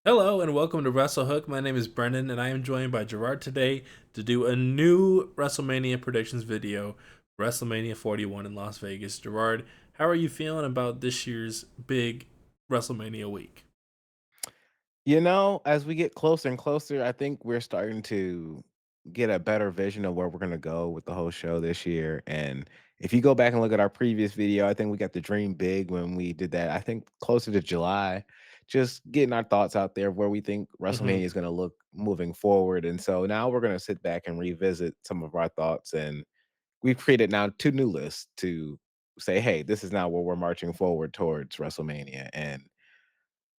Hello and welcome to WrestleHook. My name is Brendan and I am joined by Girard today to do a new WrestleMania predictions video, WrestleMania 41 in Las Vegas. Girard, how are you feeling about this year's big WrestleMania week? As we get closer and closer, I think we're starting to get a better vision of where we're going to go with the whole show this year. And if you go back and look at our previous video, I think we got the dream big when we did that. I think closer to July, just getting our thoughts out there of where we think Hmm. WrestleMania is going to look moving forward. And so now we're going to sit back and revisit some of our thoughts. And we've created now two new lists to say, hey, this is now where we're marching forward towards WrestleMania. And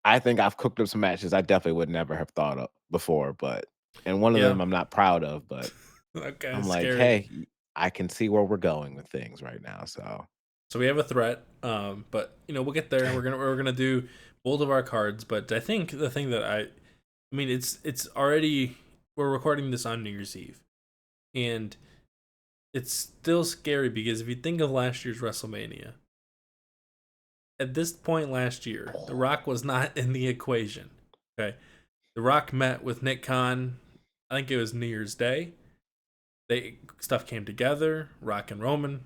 I think I've cooked up some matches I definitely would never have thought of before, and one of Yeah. them I'm not proud of, but Okay, I'm like, scary. "Hey, I can see where we're going with things right now." So, So we have a threat, but we'll get there. We're gonna do both of our cards, but I think the thing that I mean it's already we're recording this on New Year's Eve, and it's still scary because if you think of last year's WrestleMania, at this point last year, The Rock was not in the equation. Okay. The Rock met with Nick Khan, I think it was New Year's Day. Stuff came together, Rock and Roman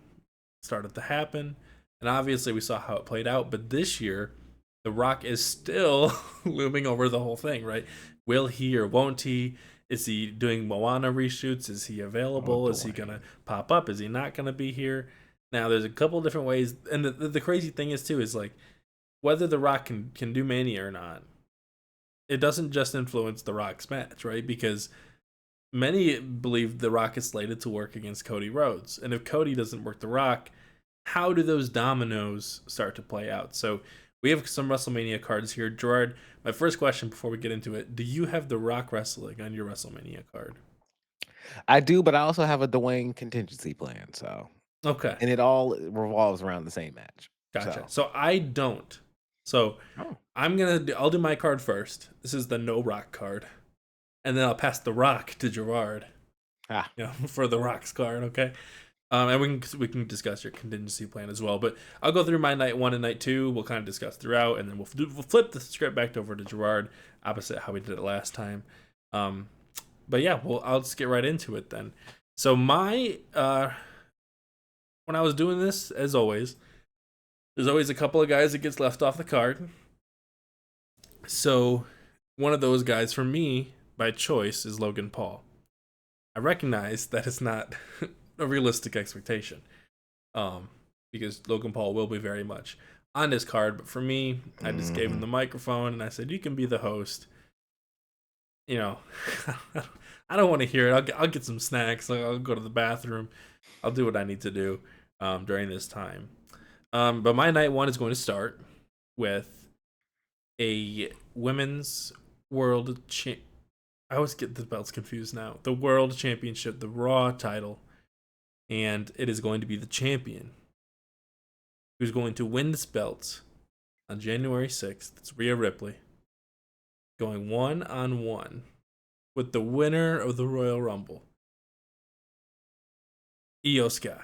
started to happen, and obviously we saw how it played out, but this year The Rock is still looming over the whole thing, right? Will he or won't he? Is he doing Moana reshoots? Is he oh available? Is he gonna boy. pop up? Is he not gonna be here? Now there's a couple different ways, and the crazy thing is too is like whether The Rock can do Mania or not. It doesn't just influence The Rock's match, right? Because many believe The Rock is slated to work against Cody Rhodes, and if Cody doesn't work The Rock, how do those dominoes start to play out? So we have some WrestleMania cards here. Gerard, my first question before we get into it: do you have The Rock wrestling on your WrestleMania card? I do, but I also have a Dwayne contingency plan, Okay, and it all revolves around the same match. gotcha. So, So I don't. So oh, I'll do my card first. This is the No Rock card, and then I'll pass The Rock to Gerard. ah, For The Rock's card. Okay. And we can discuss your contingency plan as well. But I'll go through my night one and night two. We'll kind of discuss throughout, and then we'll flip the script back over to Gerard, opposite how we did it last time. Um, but yeah, well, I'll just get right into it then. So my when I was doing this, as always, there's always a couple of guys that gets left off the card. So one of those guys for me by choice is Logan Paul. I recognize that it's not a realistic expectation. um, because Logan Paul will be very much on this card. But for me, I just gave him hmm the microphone and I said, "You can be the host." You know, I don't want to hear it. I'll get some snacks. I'll go to the bathroom. I'll do what I need to do during this time. But my night one is going to start with a women's world. I always get the belts confused now. The world championship, the Raw title, and it is going to be the champion who's going to win this belt on January 6th. It's Rhea Ripley going 1-on-1 with the winner of the Royal Rumble, Iyo Sky.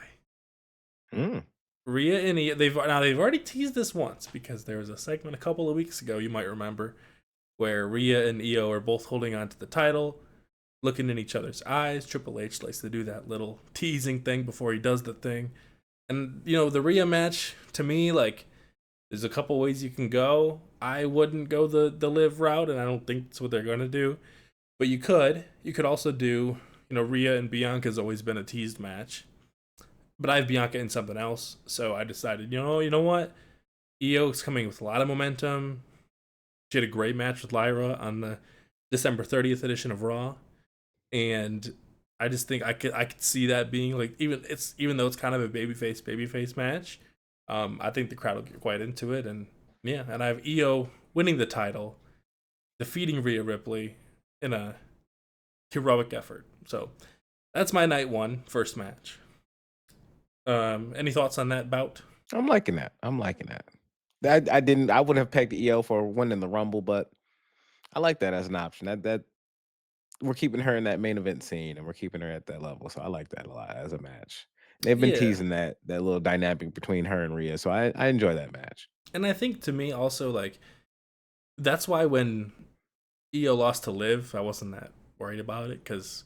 mm, Rhea and Iyo, they've already teased this once because there was a segment a couple of weeks ago you might remember where Rhea and Iyo are both holding on to the title, looking in each other's eyes. Triple H likes to do that little teasing thing before he does the thing. And the Rhea match to me, like, there's a couple ways you can go. I wouldn't go the live route, and I don't think that's what they're gonna do. But you could. You could also do. Rhea and Bianca's always been a teased match, but I have Bianca in something else. So I decided, you know what? Io's coming with a lot of momentum. She had a great match with Lyra on the December 30th edition of Raw, and I just think I could see that being like even though it's kind of a babyface match. I think the crowd will get quite into it, and yeah, and I have Iyo winning the title, defeating Rhea Ripley in a heroic effort. So that's my night one first match. Any thoughts on that bout? I'm liking that. I'm liking that. I wouldn't have pegged EO for winning the Rumble, but I like that as an option. That we're keeping her in that main event scene, and we're keeping her at that level, so I like that a lot as a match. They've been Yeah, teasing that little dynamic between her and Rhea, so I enjoy that match. and I think to me also like that's why when Iyo lost to Liv, I wasn't that worried about it because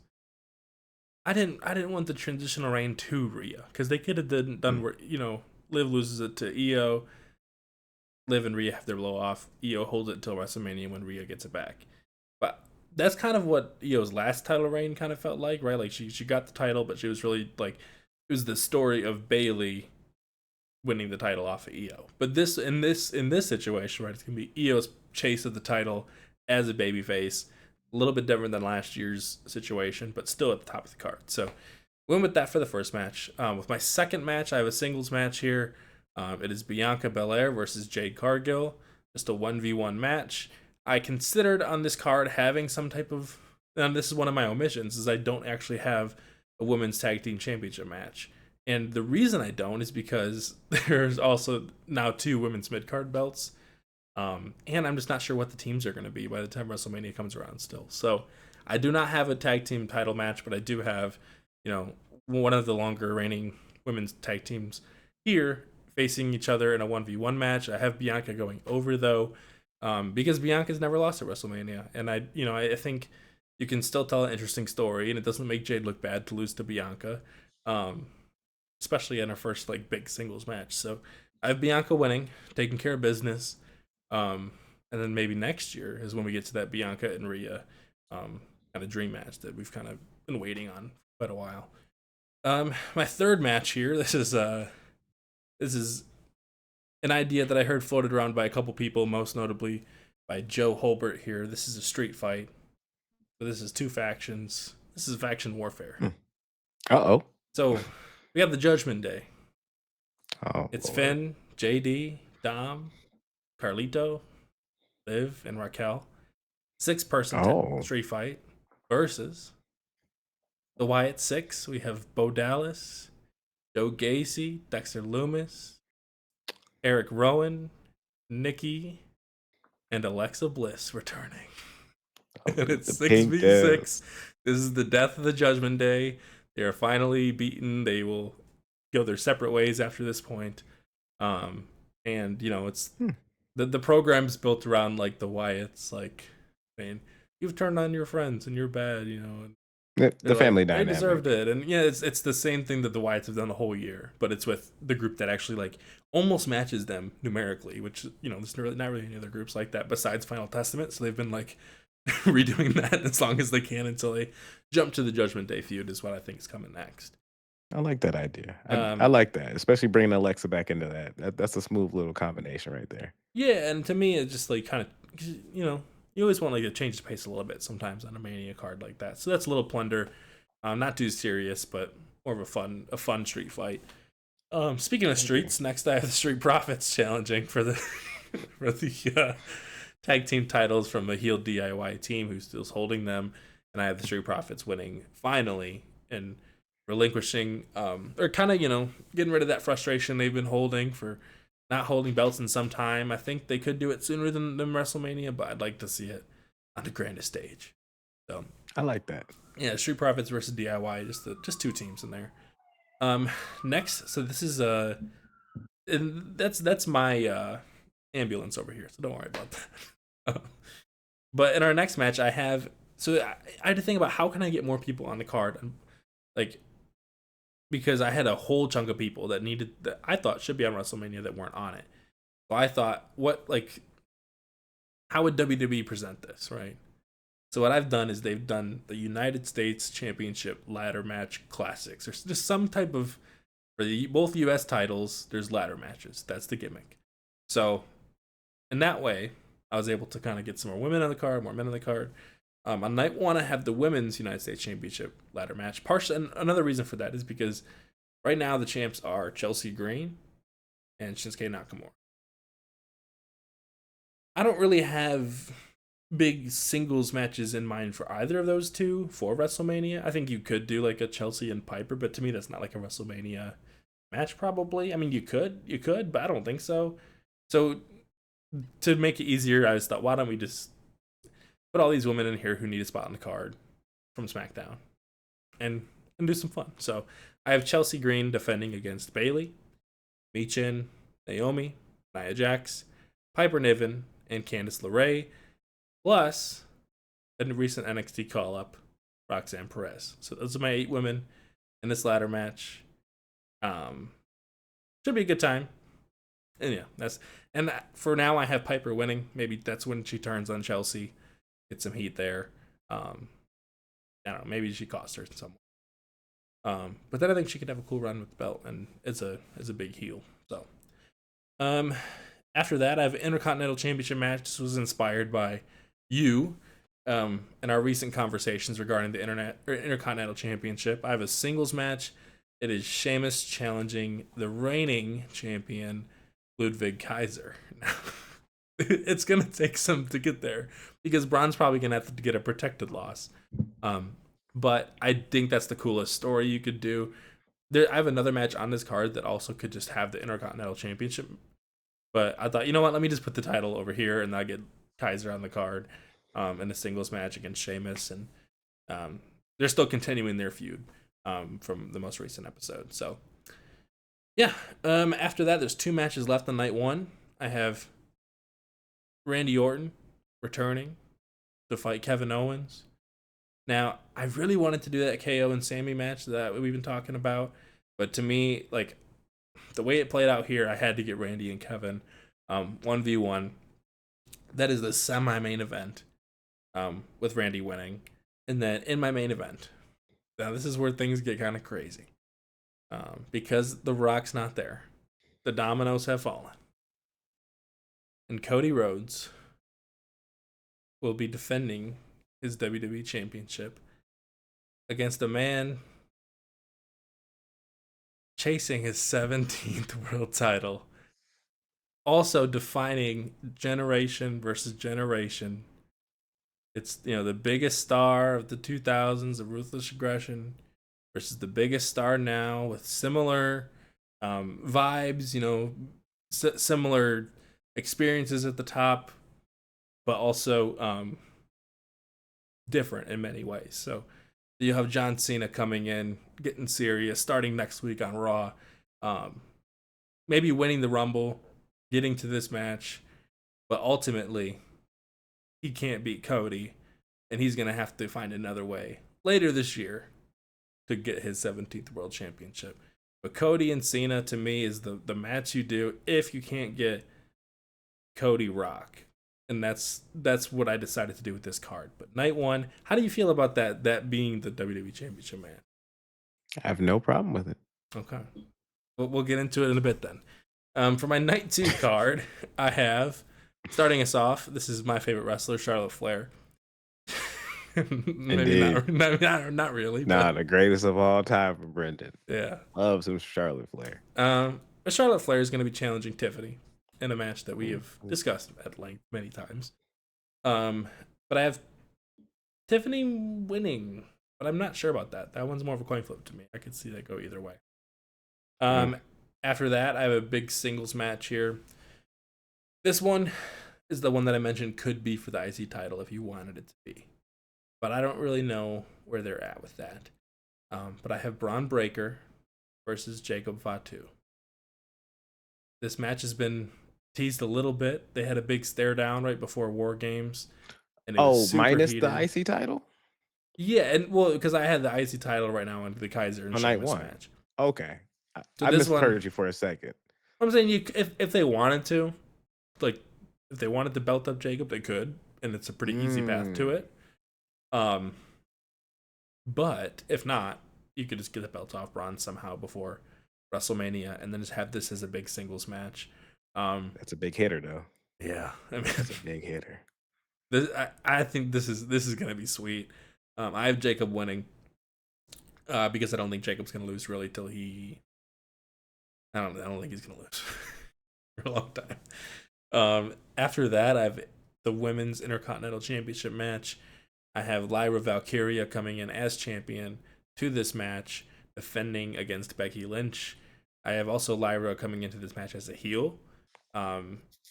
I didn't want the transitional reign to Rhea because they could have done where Liv loses it to Iyo, Liv and Rhea have their blow off, Iyo holds it until WrestleMania when Rhea gets it back. But that's kind of what Io's last title reign kind of felt like, right? Like she got the title, but she was really like it was the story of Bayley winning the title off of Iyo. But in this situation, right, it's gonna be Io's chase of the title as a babyface, a little bit different than last year's situation, but still at the top of the card. So went with that for the first match. With my second match, I have a singles match here. It is Bianca Belair versus Jade Cargill, just a 1v1 match. I considered on this card having some type of, and this is one of my omissions, is I don't actually have a women's tag team championship match. And the reason I don't is because there's also now 2 women's mid-card belts. And I'm just not sure what the teams are going to be by the time WrestleMania comes around still. So I do not have a tag team title match, but I do have, one of the longer reigning women's tag teams here facing each other in a 1v1 match. I have Bianca going over though, because Bianca's never lost at WrestleMania. And I think you can still tell an interesting story, and it doesn't make Jade look bad to lose to Bianca, especially in her first big singles match. So I have Bianca winning, taking care of business. And then maybe next year is when we get to that Bianca and Rhea kind of dream match that we've kind of been waiting on for quite a while. My third match here, this is an idea that I heard floated around by a couple people, most notably by Joe Holbert here. This is a street fight. So this is 2 factions. This is faction warfare. Uh-oh. So we have the Judgment Day. Oh, it's Lord. Finn, JD, Dom, Carlito, Liv, and Raquel. 6-person street fight versus the Wyatt 6. We have Bo Dallas, Joe Gacy, Dexter Lumis, Eric Rowan, Nikki, and Alexa Bliss returning. And it's 6v6. This is the death of the Judgment Day. They are finally beaten. They will go their separate ways after this point. And it's the program's built around the Wyatts, saying you've turned on your friends and you're bad, and the family dynamic. They deserved it. And it's the same thing that the Wyatts have done the whole year, but it's with the group that actually almost matches them numerically, which there's not really any other groups like that besides Final Testament. So they've been redoing that as long as they can until they jump to the Judgment Day feud is what I think is coming next. I like that idea. I like that, especially bringing Alexa back into that. That's a smooth little combination right there. Yeah, and to me, it's just kind of, you always want to change the pace a little bit sometimes on a Mania card like that. So that's a little plunder, not too serious, but more of a fun street fight. Speaking of streets, next I have the Street Profits challenging for the tag team titles from a heel DIY team who's still holding them, and I have the Street Profits winning finally and relinquishing, or kind of getting rid of that frustration they've been holding for not holding belts in some time. I think they could do it sooner than WrestleMania, but I'd like to see it on the grandest stage. So I like that. Yeah, Street Profits versus DIY, just 2 teams in there. Next, so this is and that's my ambulance over here, so don't worry about that. But in our next match, I had to think about how can I get more people on the card, because I had a whole chunk of people that I thought should be on WrestleMania that weren't on it. So I thought, how would WWE present this, right? So what I've done is they've done the United States Championship ladder match classics. There's just some type of, for both U.S. titles, there's ladder matches. That's the gimmick. So in that way, I was able to kind of get some more women on the card, more men on the card. On night 1, I have the Women's United States Championship ladder match. And another reason for that is because right now the champs are Chelsea Green and Shinsuke Nakamura. I don't really have big singles matches in mind for either of those 2 for WrestleMania. I think you could do a Chelsea and Piper, but to me that's not a WrestleMania match probably. I mean, you could, but I don't think so. So to make it easier, I just thought, why don't we just put all these women in here who need a spot on the card from SmackDown and do some fun. So I have Chelsea Green defending against Bayley, Michin, Naomi, Nia Jax, Piper Niven, and Candice LeRae. Plus, a recent NXT call up, Roxanne Perez. So those are my 8 women in this ladder match. Should be a good time. And yeah, for now I have Piper winning. Maybe that's when she turns on Chelsea, get some heat there. I don't know, maybe she costs her some. But then I think she could have a cool run with the belt, and it's a big heel. So, after that, I have an Intercontinental Championship match. This was inspired by you, in our recent conversations regarding the Intercontinental Championship. I have a singles match. It is Sheamus challenging the reigning champion, Ludwig Kaiser. It's gonna take some to get there because Braun's probably gonna have to get a protected loss. But I think that's the coolest story you could do. I have another match on this card that also could just have the Intercontinental Championship. But I thought, you know what? Let me just put the title over here, and I'll get Kaiser on the card in a singles match against Sheamus. And they're still continuing their feud from the most recent episode. So, yeah. After that, there's 2 matches left on night 1. I have Randy Orton returning to fight Kevin Owens. Now, I really wanted to do that KO and Sammy match that we've been talking about, but to me, like, the way it played out here, I had to get Randy and Kevin 1v1. That is the semi-main event with Randy winning. And then in my main event, now this is where things get kind of crazy. Because The Rock's not there. The dominoes have fallen. And Cody Rhodes will be defending his WWE Championship against a man chasing his 17th world title, also defining generation versus generation. It's, the biggest star of the 2000s of Ruthless Aggression versus the biggest star now with similar vibes, similar experiences at the top, but also different in many ways. So you have John Cena coming in, getting serious, starting next week on Raw, maybe winning the Rumble, getting to this match, but ultimately he can't beat Cody, and he's going to have to find another way later this year to get his 17th World Championship. But Cody and Cena, to me, is the match you do if you can't get Cody Rock. And that's what I decided to do with this card. But night 1, how do you feel about that being the WWE Championship match? I have no problem with it. Okay. We'll get into it in a bit then. For my night 2 card, I have, starting us off, this is my favorite wrestler, Charlotte Flair. Maybe not really. Nah, the greatest of all time for Brendan. Yeah. Love some Charlotte Flair. But Charlotte Flair is going to be challenging Tiffany in a match that we have discussed at length many times. But I have Tiffany winning, but I'm not sure about that. That one's more of a coin flip to me. I could see that go either way. After that, I have a big singles match here. This one is the one that I mentioned could be for the IC title if you wanted it to be. But I don't really know where they're at with that. But I have Braun Breaker versus Jacob Fatu. This match has been teased a little bit. They had a big stare down right before War Games. And it was minus heated. the IC title? Yeah, and well, because I had the IC title right now on the Kaiser and Sheamus match. Okay. So I misheard you for a second. I'm saying if they wanted to, like, if they wanted to belt up Jacob, they could, and it's a pretty easy path to it. But if not, you could just get the belt off Braun somehow before WrestleMania, and then just have this as a big singles match. That's a big hitter, though. Yeah, I mean, that's a big hitter. I think this is gonna be sweet. I have Jacob winning because I don't think Jacob's gonna lose really till he. I don't think he's gonna lose for a long time. After that, I have the Women's Intercontinental Championship match. I have Lyra Valkyria coming in as champion to this match, defending against Becky Lynch. I have also Lyra coming into this match as a heel.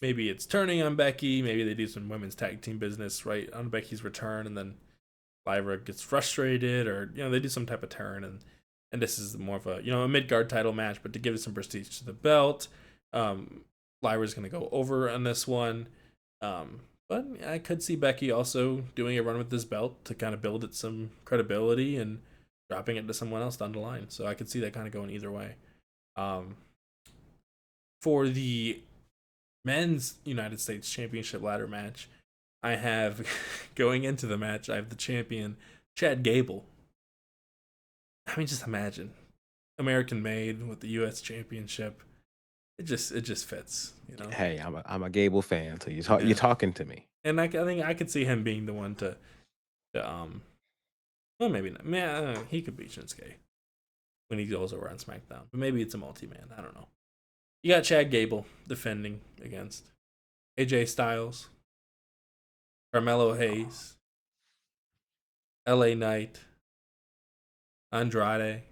Maybe it's turning on Becky. Maybe they do some women's tag team business right on Becky's return, and then Lyra gets frustrated, or they do some type of turn, and this is more of a a mid-card title match, but to give it some prestige to the belt. Lyra's gonna go over on this one. But I could see Becky also doing a run with this belt to kind of build it some credibility and dropping it to someone else down the line. So I could see that kind of going either way. Um, for the men's United States Championship ladder match, I have going into the match, I have the champion Chad Gable. I mean, just imagine American made with the U.S. Championship. It just fits, you know. Hey, I'm a Gable fan, so you're Yeah, talking to me. and I think I could see him being the one to well, maybe not. Man, he could beat Shinsuke when he goes over on SmackDown, but maybe it's a multi-man. I don't know. You got Chad Gable defending against AJ Styles, Carmelo Hayes, LA Knight, Andrade,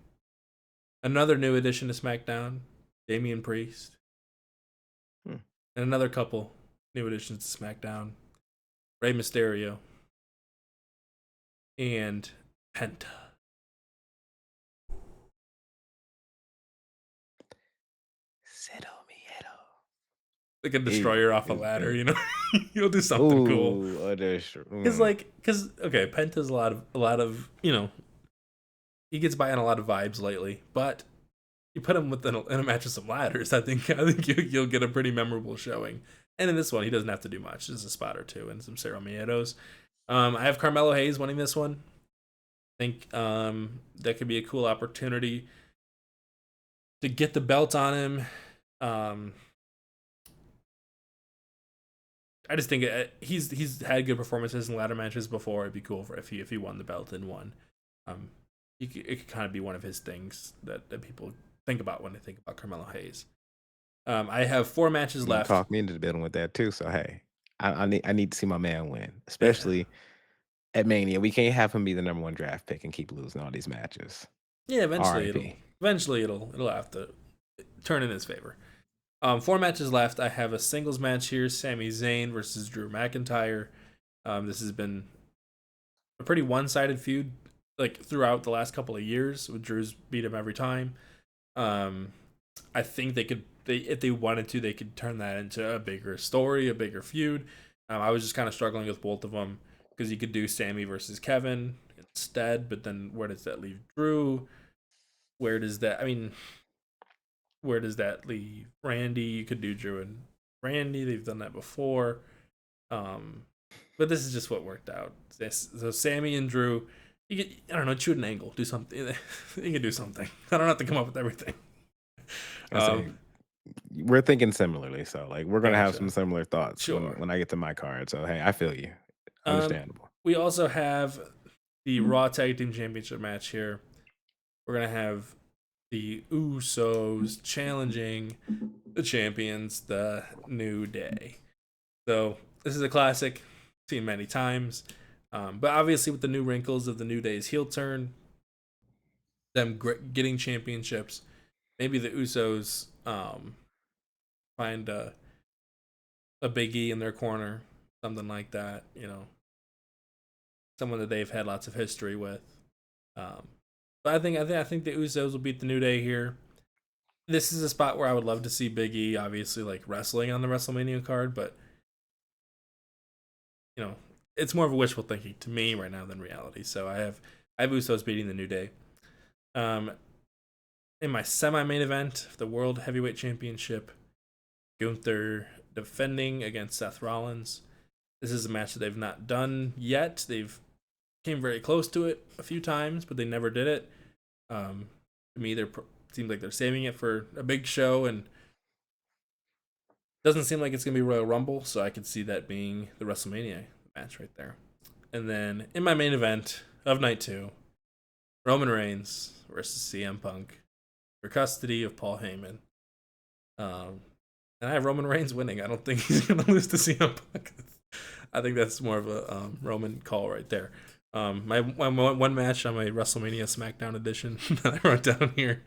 another new addition to SmackDown, Damian Priest, Hmm. and another couple new additions to SmackDown, Rey Mysterio, and Penta. Like a destroyer off a ladder, you know? You'll do something cool. Cause okay, Penta's a lot of you know, he gets by on a lot of vibes lately, but you put him in a match with some ladders, I think you'll get a pretty memorable showing. And in this one, he doesn't have to do much. Just a spot or two and some Cerro Miedos. I have Carmelo Hayes winning this one. I think that could be a cool opportunity to get the belt on him. I just think he's had good performances in ladder matches before. It'd be cool if he won the belt and won. It could kind of be one of his things that people think about when they think about Carmelo Hayes. I have 4 matches left. Talk me into the building with that too. So hey, I need to see my man win, Yeah. especially at Mania. We can't have him be the number 1 draft pick and keep losing all these matches. Yeah, RIP. eventually it'll have to turn in his favor. 4 matches left. I have a singles match here: Sami Zayn versus Drew McIntyre. This has been a pretty one-sided feud, like throughout the last couple of years, with Drew's beat him every time. I think if they wanted to, they could turn that into a bigger story, a bigger feud. I was just kind of struggling with both of them because you could do Sammy versus Kevin instead, but then where does that leave Drew? Where does that? I mean, where does that leave Randy? You could do Drew and Randy. They've done that before. But this is just what worked out. So Sammy and Drew, I don't know, shoot an angle, do something. You can do something. I don't have to come up with everything. We're thinking similarly, so like we're gonna have some similar thoughts when I get to my card. So hey, I feel you. Understandable. We also have the Raw Tag Team Championship match here. We're gonna have the Usos challenging the champions, the New Day. So this is a classic, seen many times. But obviously with the new wrinkles of the New Day's heel turn, them getting championships, maybe the Usos find a Big E in their corner, something like that, you know, someone that they've had lots of history with. But I think the Usos will beat the New Day here. This is a spot where I would love to see Big E, obviously, like wrestling on the WrestleMania card, but you know, it's more of a wishful thinking to me right now than reality. So I have Usos beating the New Day. In my semi-main event, the World Heavyweight Championship, Gunther defending against Seth Rollins. This is a match that they've not done yet. They've came very close to it a few times, but they never did it. To me, seems like they're saving it for a big show, and doesn't seem like it's gonna be Royal Rumble, so I could see that being the WrestleMania match right there. And then in my main event of night 2, Roman Reigns versus CM Punk for custody of Paul Heyman. And I have Roman Reigns winning. I don't think he's gonna lose to CM Punk. I think that's more of a Roman call right there. My one match on my WrestleMania SmackDown edition that I wrote down here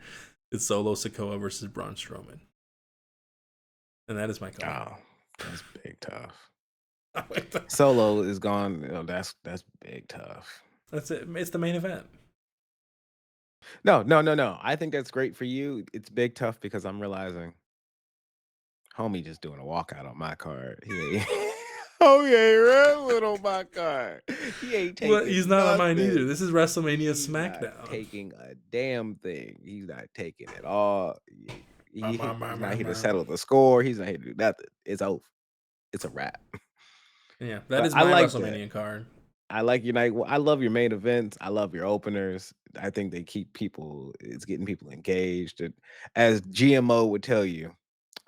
is Solo Sikoa versus Braun Strowman, and that is my call. Oh, that's big tough. Solo is gone. You know, that's big tough. That's it. It's the main event. No. I think that's great for you. It's big tough because I'm realizing homie just doing a walkout on my card. Oh yeah, wrestling on my card. He ain't Well, he's taking not on mine either. nothing. This is WrestleMania He's not SmackDown. taking a damn thing. He's not taking it all. He's not here to settle the score. He's not here to do nothing. It's over. It's a wrap. Yeah, that But is I my like that. WrestleMania card. I like your night. I love your main events. I love your openers. I think they keep people. It's getting people engaged. And as GMO would tell you,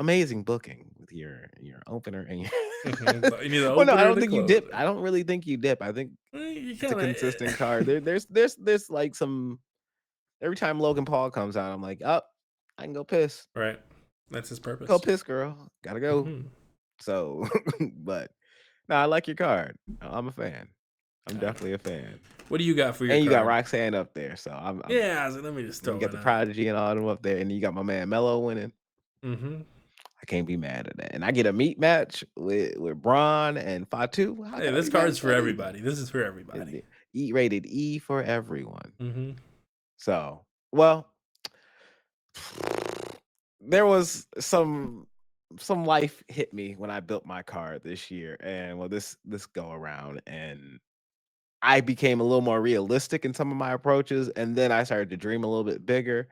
amazing booking with your opener and your. You need the Well, no, I opener or don't the think you dip. closer. I don't really think you dip. I think You it's a kind consistent card. of There's like some. Every time Logan Paul comes out, I'm like, up. I can go piss. right. That's his Go purpose. piss, girl. Gotta go. Mm-hmm. So, but no, I like your card. I'm a fan. I'm definitely a fan. What do you got for your And you got card? Roxanne up there, so Yeah, so let me just you throw got it the out. Prodigy and all them up there, and you got my man Mello winning. Mm-hmm. I can't be mad at that. And I get a meat match with Braun and Fatu. How Hey, can I this be mad card's at for that either? everybody. This is for everybody. Rated E for everyone. Mm-hmm. So, well, there was some life hit me when I built my card this year, and well, this go around, and I became a little more realistic in some of my approaches, and then I started to dream a little bit bigger.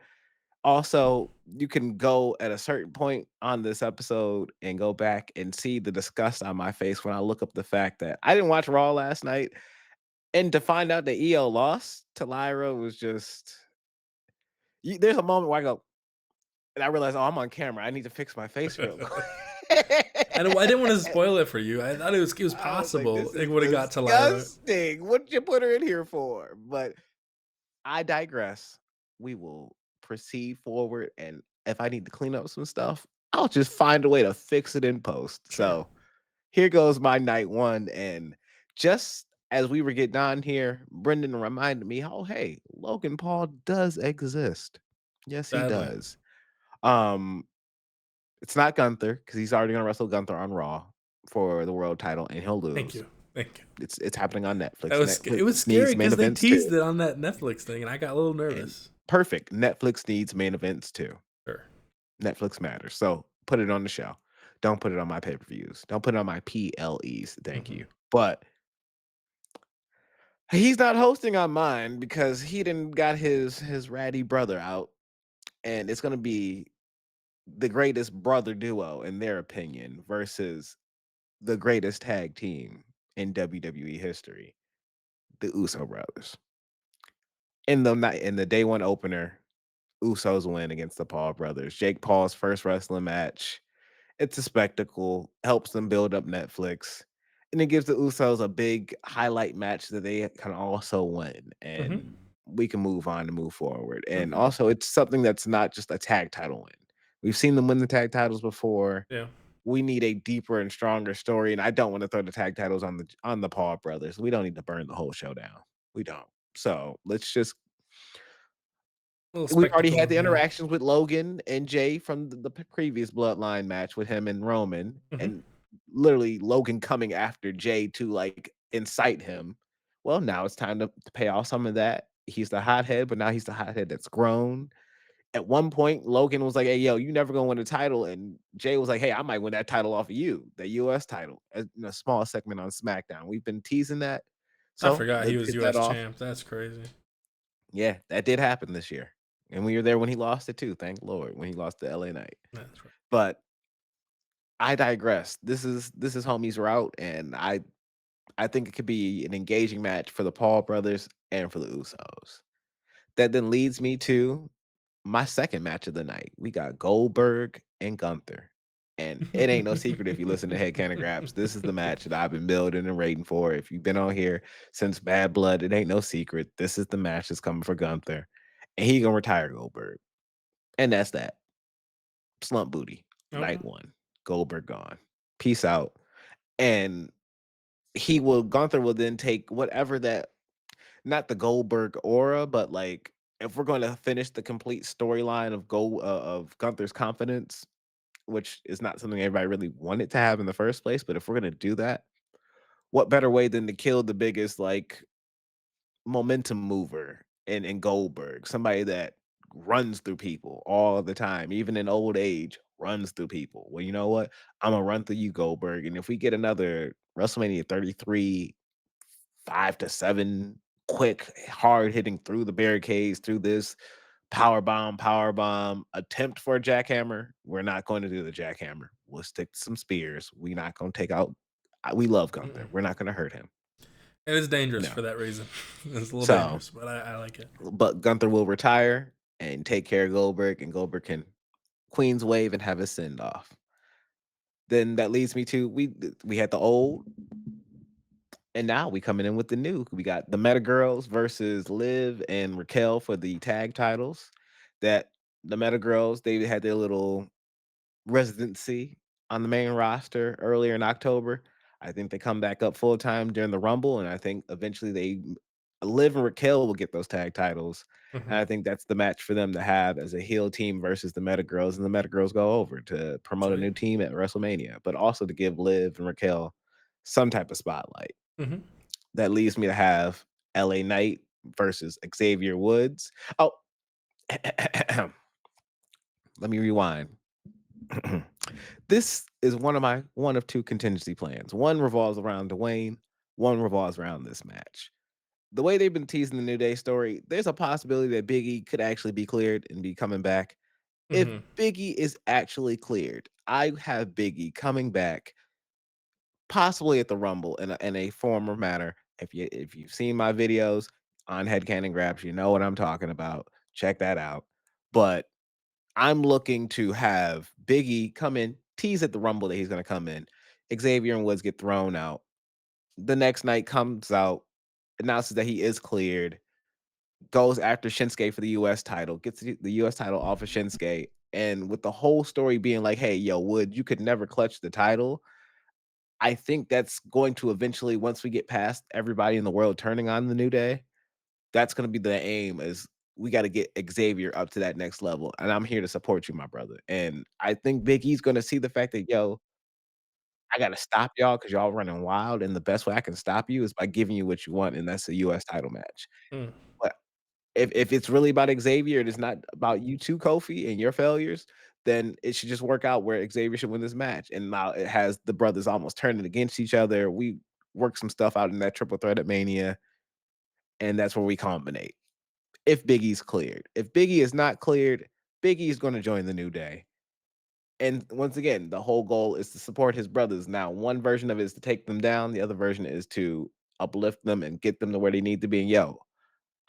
Also, you can go at a certain point on this episode and go back and see the disgust on my face when I look up the fact that I didn't watch Raw last night, and to find out that Iyo lost to Lyra was just. There's a moment where I go, and I realize, oh, I'm on camera. I need to fix my face real quick. I didn't want to spoil it for you. I thought it was I was like, possible this it is would have got to Lyra. disgusting. What'd you put her in here for? But I digress. We will proceed forward. And if I need to clean up some stuff, I'll just find a way to fix it in post. Sure. So here goes my night one. And just as we were getting on here, Brendan reminded me, oh, hey, Logan Paul does exist. Yes, he Sadly. does. It's not Gunther because he's already gonna wrestle Gunther on Raw for the world title, and he'll lose. Thank you. It's happening on Netflix. It was scary because they teased it on that Netflix thing, and I got a little nervous. And perfect. Netflix needs main events too. Sure. Netflix matters. So put it on the show. Don't put it on my pay-per-views. Don't put it on my PLEs. Thank you. But he's not hosting on mine because he didn't got his ratty brother out, and it's gonna be the greatest brother duo in their opinion versus the greatest tag team in WWE history, the Uso brothers. In the day one opener, Usos win against the Paul brothers. Jake Paul's first wrestling match. It's a spectacle, helps them build up Netflix, and it gives the Usos a big highlight match that they can also win. And we can move on and move forward. And also, it's something that's not just a tag title win. We've seen them win the tag titles before. Yeah. We need a deeper and stronger story, and I don't want to throw the tag titles on the Paul brothers. We don't need to burn the whole show down. We don't. So let's just. We've already had the interactions with Logan and Jay from the previous Bloodline match with him and Roman, and literally Logan coming after Jay to like incite him. Well, now it's time to pay off some of that. He's the hothead, but now he's the hothead that's grown. At one point, Logan was like, "Hey, yo, you never gonna win a title," and Jay was like, "Hey, I might win that title off of you, the U.S. title." In a small segment on SmackDown, we've been teasing that. So I forgot he let's was hit that U.S. off. champ. That's crazy. Yeah, that did happen this year, and we were there when he lost it too. Thank Lord, when he lost to LA Knight. That's right. But I digress. This is homie's route, and I think it could be an engaging match for the Paul brothers and for the Usos. That then leads me to my second match of the night. We got Goldberg and Gunther. And it ain't no secret if you listen to Head Cannon Grabs. This is the match that I've been building and waiting for. If you've been on here since Bad Blood, it ain't no secret. This is the match that's coming for Gunther. And he gonna retire Goldberg. And that's that. Slump booty. Okay. Night one. Goldberg gone. Peace out. And Gunther will then take whatever that, not the Goldberg aura, but like if we're going to finish the complete storyline of Gunther's confidence, which is not something everybody really wanted to have in the first place, but if we're going to do that, what better way than to kill the biggest like momentum mover in Goldberg, somebody that runs through people all the time, even in old age, runs through people. Well, you know what? I'm gonna run through you, Goldberg, and if we get another WrestleMania 33, 5 to 7, quick, hard hitting through the barricades, through this power bomb, attempt for a jackhammer. We're not going to do the jackhammer. We'll stick to some spears. We're not going to take out. We love Gunther. Mm-mm. We're not going to hurt him. It is dangerous No. for that reason. It's a little So, dangerous, but I like it. but Gunther will retire and take care of Goldberg, and Goldberg can Queen's wave and have his send off. Then that leads me to we had the old, and now we coming in with the new. We got the Meta Girls versus Liv and Raquel for the tag titles. That the Meta Girls, they had their little residency on the main roster earlier in October. I think they come back up full time during the Rumble, and I think eventually Liv and Raquel will get those tag titles. And Hmm. I think that's the match for them to have as a heel team versus the Meta Girls, and the Meta Girls go over to promote a Sweet. new team at WrestleMania, but also to give Liv and Raquel some type of spotlight. Hmm. That leaves me to have LA Knight versus Xavier Woods. Oh, let me rewind. This is one of two contingency plans. One revolves around Dwayne, one revolves around this match. The way they've been teasing the New Day story, there's a possibility that Big E could actually be cleared and be coming back. If Hmm. Big E is actually cleared, I have Big E coming back, possibly at the Rumble in a form or manner. If you've seen my videos on Headcanon Grabs, you know what I'm talking about. Check that out. But I'm looking to have Big E come in, tease at the Rumble that he's going to come in. Xavier and Woods get thrown out. The next night comes out, announces that he is cleared, goes after Shinsuke for the US title, gets the US title off of Shinsuke. And with the whole story being like, hey, yo, Wood, you could never clutch the title. I think that's going to eventually, once we get past everybody in the world turning on the New Day, that's going to be the aim is we got to get Xavier up to that next level. And I'm here to support you, my brother. And I think Big E's going to see the fact that, yo, I got to stop y'all because y'all running wild. And the best way I can stop you is by giving you what you want. And that's a US title match. Mm. But if it's really about Xavier and it's not about you two, Kofi, and your failures, then it should just work out where Xavier should win this match. And now it has the brothers almost turning against each other. We work some stuff out in that triple threat at Mania, and that's where we combinate. If Biggie's cleared. If Biggie is not cleared, Biggie is going to join the New Day. And once again, the whole goal is to support his brothers. Now, one version of it is to take them down. The other version is to uplift them and get them to where they need to be. And yo,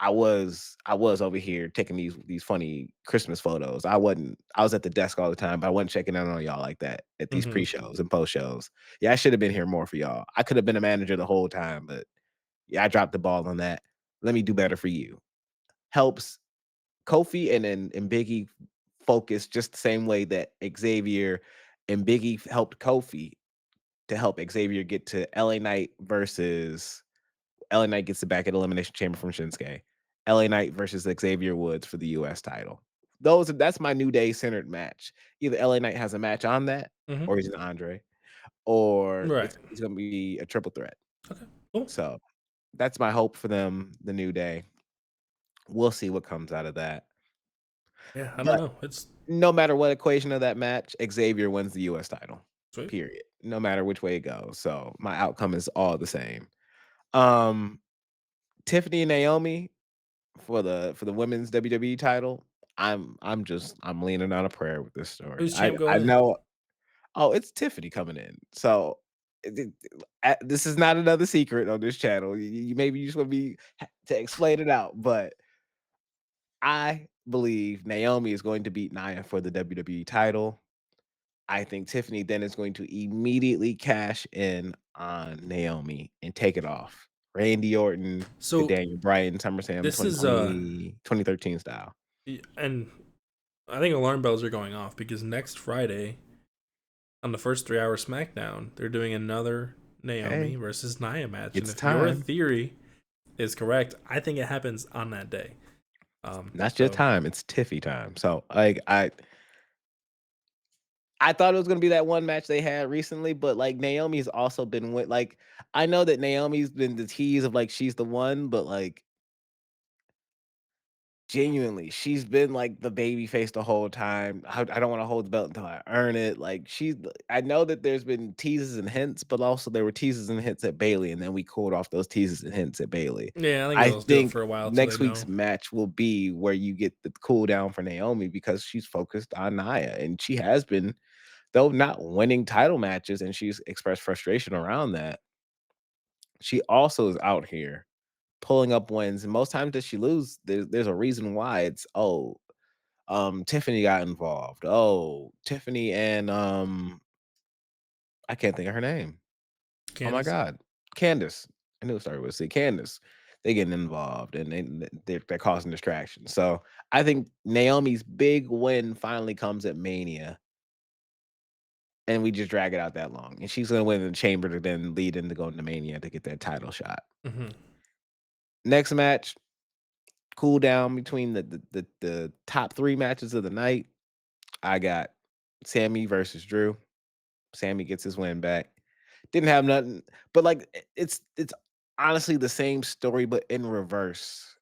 I was over here taking these funny Christmas photos. I was at the desk all the time, but I wasn't checking in on y'all like that at these Hmm. pre-shows and post-shows. Yeah, I should have been here more for y'all. I could have been a manager the whole time, but yeah, I dropped the ball on that. Let me do better for you. Helps Kofi and Biggie focus just the same way that Xavier and Biggie helped Kofi to help Xavier get to LA Knight versus LA Knight gets it back at Elimination Chamber from Shinsuke. LA Knight versus Xavier Woods for the US title. That's my New Day centered match. Either LA Knight has a match on that, Hmm. or he's an Andre, or Right. it's gonna be a triple threat. Okay. Cool. So that's my hope for them, the New Day. We'll see what comes out of that. Yeah, I don't But know. It's no matter what equation of that match, Xavier wins the US title. sweet. Period. No matter which way it goes. So my outcome is all the same. Um Tiffany and Naomi for the women's WWE title, I'm leaning on a prayer with this story. Who's I champ I going in? know it's Tiffany coming in. So this is not another secret on this channel. Maybe you just want me to explain it out, but I believe Naomi is going to beat Nia for the WWE title. I think Tiffany then is going to immediately cash in on Naomi and take it off. Randy Orton to So Daniel Bryan, SummerSlam this is 2013 style. and I think alarm bells are going off because next Friday on the first 3 hour SmackDown, they're doing another Naomi Hey, versus Nia match. And it's if your time. theory is correct, I think it happens on that day. Not just So time, it's Tiffy time. So like I thought it was gonna be that one match they had recently, but like Naomi's also been with like I know that Naomi's been the tease of like she's the one, but like Genuinely, she's been like the baby face the whole time. I don't want to hold the belt until I earn it. Like I know that there's been teases and hints, but also there were teases and hints at Bayley, and then we cooled off those teases and hints at Bayley. Yeah, I think I they'll do it think for a while till they next week's know. match will be where you get the cool down for Naomi because she's focused on Nia, and she has been, though not winning title matches, and she's expressed frustration around that. She also is out here pulling up wins, and most times that she lose, there's a reason why. It's Tiffany got involved. Oh, Tiffany and I can't think of her name. Oh my Candice. god, Candice. I knew it started with C. Candice. They getting involved and they're causing distractions. So I think Naomi's big win finally comes at Mania, and we just drag it out that long. And she's gonna win in the chamber to then lead into going to Mania to get that title shot. Mm-hmm. Next match, cool down between the top 3 matches of the night. I got Sammy versus Drew. Sammy gets his win back. Didn't have nothing, but like it's honestly the same story, but in reverse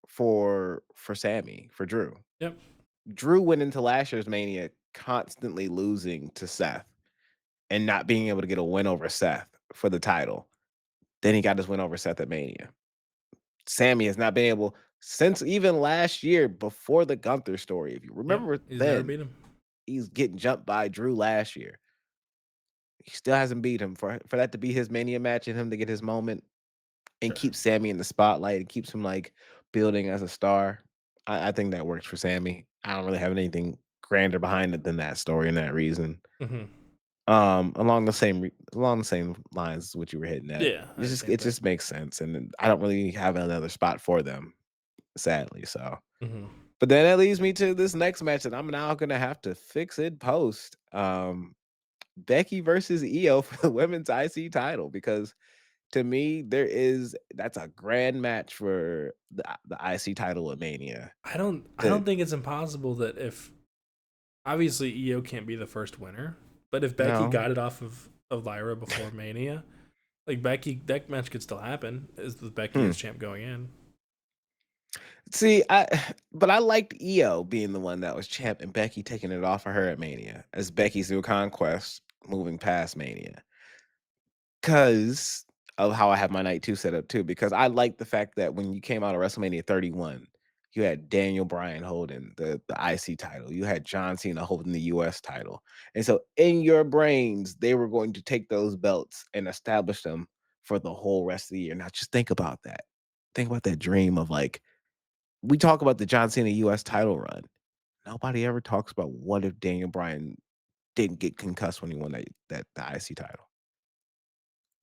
for Sammy, for Drew. Yep. Drew went into last year's Mania constantly losing to Seth and not being able to get a win over Seth for the title. Then he got his win over Seth at Mania. Sammy has not been able since even last year before the Gunther story. If you Yep. remember, He's never then beat him. he's getting jumped by Drew last year. He still hasn't beat him. For that to be his Mania match and him to get his moment and Sure. keep Sammy in the spotlight and keeps him like building as a star. I think that works for Sammy. I don't really have anything grander behind it than that story and that reason. Mm-hmm. Along the same lines as what you were hitting at. Yeah, I It understand. just makes sense, and I don't really have another spot for them, sadly. So, Mm-hmm. but then that leads me to this next match that I'm now gonna have to fix it post. Becky versus Iyo for the women's IC title, because to me that's a grand match for the IC title at Mania. I don't think it's impossible that if obviously Iyo can't be the first winner, but if Becky No. got it off of Lyra before Mania, like Becky, that match could still happen. Is with Becky Hmm. as champ going in? See, but I liked Iyo being the one that was champ and Becky taking it off of her at Mania as Becky's new conquest moving past Mania. Because of how I have my night 2 set up too, because I like the fact that when you came out of WrestleMania 31, you had Daniel Bryan holding the IC title. You had John Cena holding the US title. And so in your brains, they were going to take those belts and establish them for the whole rest of the year. Now just think about that. Think about that dream of like, we talk about the John Cena US title run. Nobody ever talks about what if Daniel Bryan didn't get concussed when he won the IC title.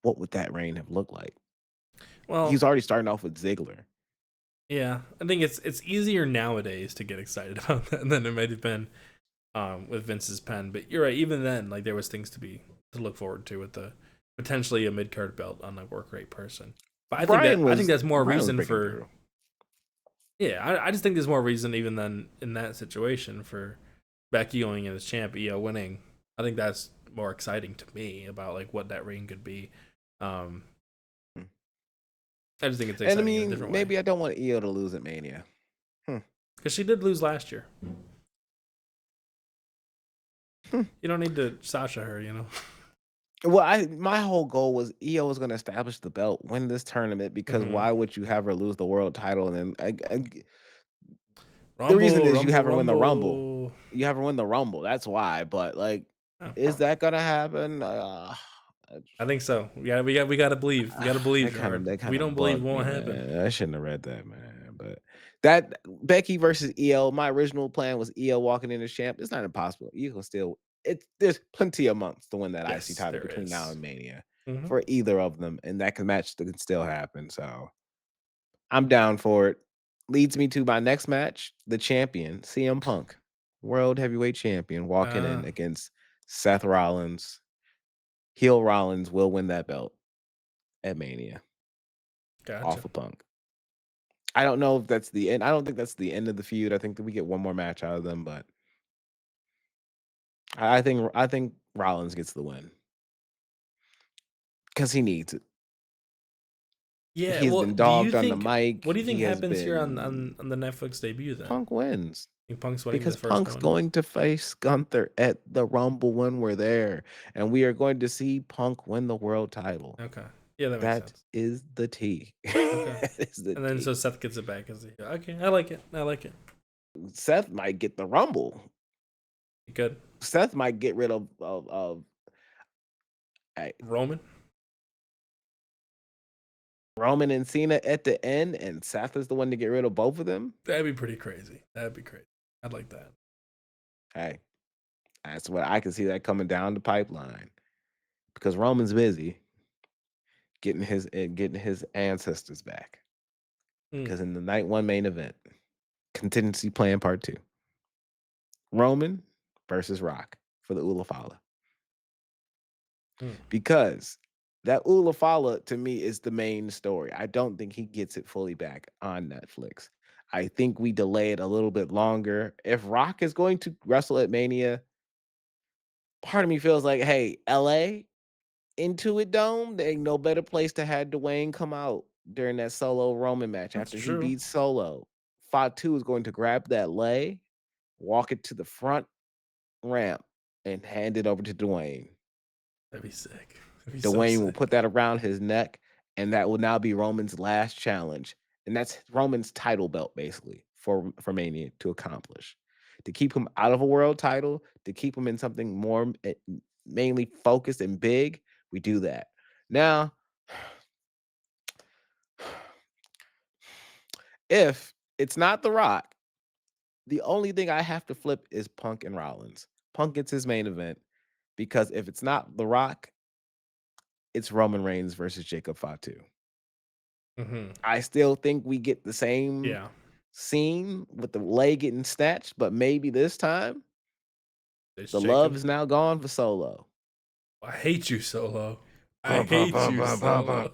What would that reign have looked like? Well, He's already starting off with Ziggler. yeah, I think it's easier nowadays to get excited about that than it might have been with Vince's pen. But you're right. Even then, like there was things to look forward to with the potentially a mid card belt on a work rate person. But I think that's more Bryan was reason breaking for through. yeah. I just think there's more reason even than in that situation for Becky going in as champ, Iyo winning. I think that's more exciting to me about like what that reign could be. Um, Hmm. I just think it's And I exciting in a mean, different way maybe I don't want Iyo to lose at Mania. Hmm. because she did lose last year. Hmm. You don't need to Sasha her, you know. Well, my whole goal was Iyo was going to establish the belt, win this tournament, because Mm-hmm. why would you have her lose the world title? And then the reason Rumble, is you rumble, have her win the Rumble. rumble. You have her win the Rumble. That's why. But like, Oh, is that gonna happen? I think so. We gotta believe. We gotta believe, Gerard. That If we kind don't of believe, it bugged me, won't happen. man. I shouldn't have read that, man. But that Becky versus Iyo, my original plan was Iyo walking in as champ. It's not impossible. You can still there's plenty of months to win that IC Yes, title there between now is. and Mania Mm-hmm. for either of them, and that can still happen. So I'm down for it. Leads me to my next match, the champion, CM Punk, World Heavyweight Champion, walking in against Seth Rollins. Heel Rollins will win that belt at Mania Gotcha. off of Punk. I don't know if that's the end. I don't think that's the end of the feud. I think that we get one more match out of them, but I think Rollins gets the win because he needs it. Yeah, He has well, been dogged on the mic. what do you think He has happens here been on the Netflix debut then? Punk wins. You think Punk's winning the Because first Punk's one? going to face Gunther at the Rumble when we're there. And we are going to see Punk win the world title. Okay. Yeah, that makes That sense. is the T. Okay. That is the And then T. so Seth gets it back as the okay. I like it. I like it. Seth might get the Rumble. Good. Seth might get rid of Roman. Roman and Cena at the end, and Seth is the one to get rid of both of them. That'd be pretty crazy. That'd be crazy. I'd like that. Hey, that's what I can see that coming down the pipeline because Roman's busy getting his ancestors back. Because in the night one main event, contingency plan part 2, Roman versus Rock for the Ulafala. Because that Ulafala to me is the main story. I don't think he gets it fully back on Netflix. I think we delay it a little bit longer. If Rock is going to wrestle at Mania, part of me feels like, hey, LA, Intuit Dome, there ain't no better place to have Dwayne come out during that Solo Roman match. That's After he true. beats Solo. Fatu is going to grab that lay, walk it to the front ramp, and hand it over to Dwayne. That'd be sick. That'd be Dwayne so will sick. put that around his neck, and that will now be Roman's last challenge. And that's Roman's title belt, basically, for Mania to accomplish. To keep him out of a world title, to keep him in something more mainly focused and big, we do that. Now, if it's not The Rock, the only thing I have to flip is Punk and Rollins. Punk gets his main event because if it's not The Rock, it's Roman Reigns versus Jacob Fatu. I still think we get the same scene with the leg getting snatched, but maybe this time the love is now gone for Solo. I hate you, Solo. I hate you, Solo.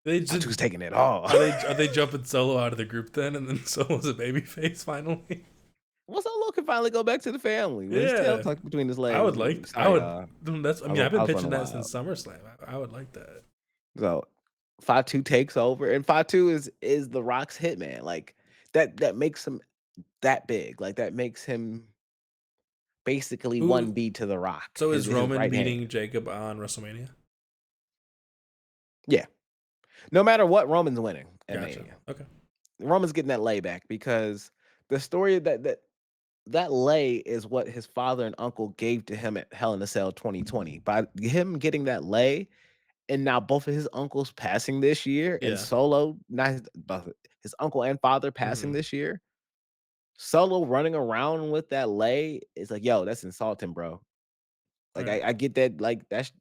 Fatu's taking it all. Are they jumping Solo out of the group then, and then Solo's a babyface finally? Well, Solo can finally go back to the family with his tail tucked between his legs. I would like. Sorry, I would. That's. I mean, I've been pitching that since SummerSlam. I would like that. So Fatu takes over, and Fatu is the Rock's hitman. Like that makes him that big. Like that makes him basically 1B to the Rock. So is Roman right beating hand. Jacob on WrestleMania? Yeah. No matter what, Roman's winning at Gotcha. Mania. Okay. Roman's getting that lay back because the story that lay is what his father and uncle gave to him at Hell in a Cell 2020. By him getting that lay, and now both of his uncles passing this year, and Solo, not his uncle and father passing this year, Solo running around with that lay is like, yo, that's insulting, bro. Like I get that, like that's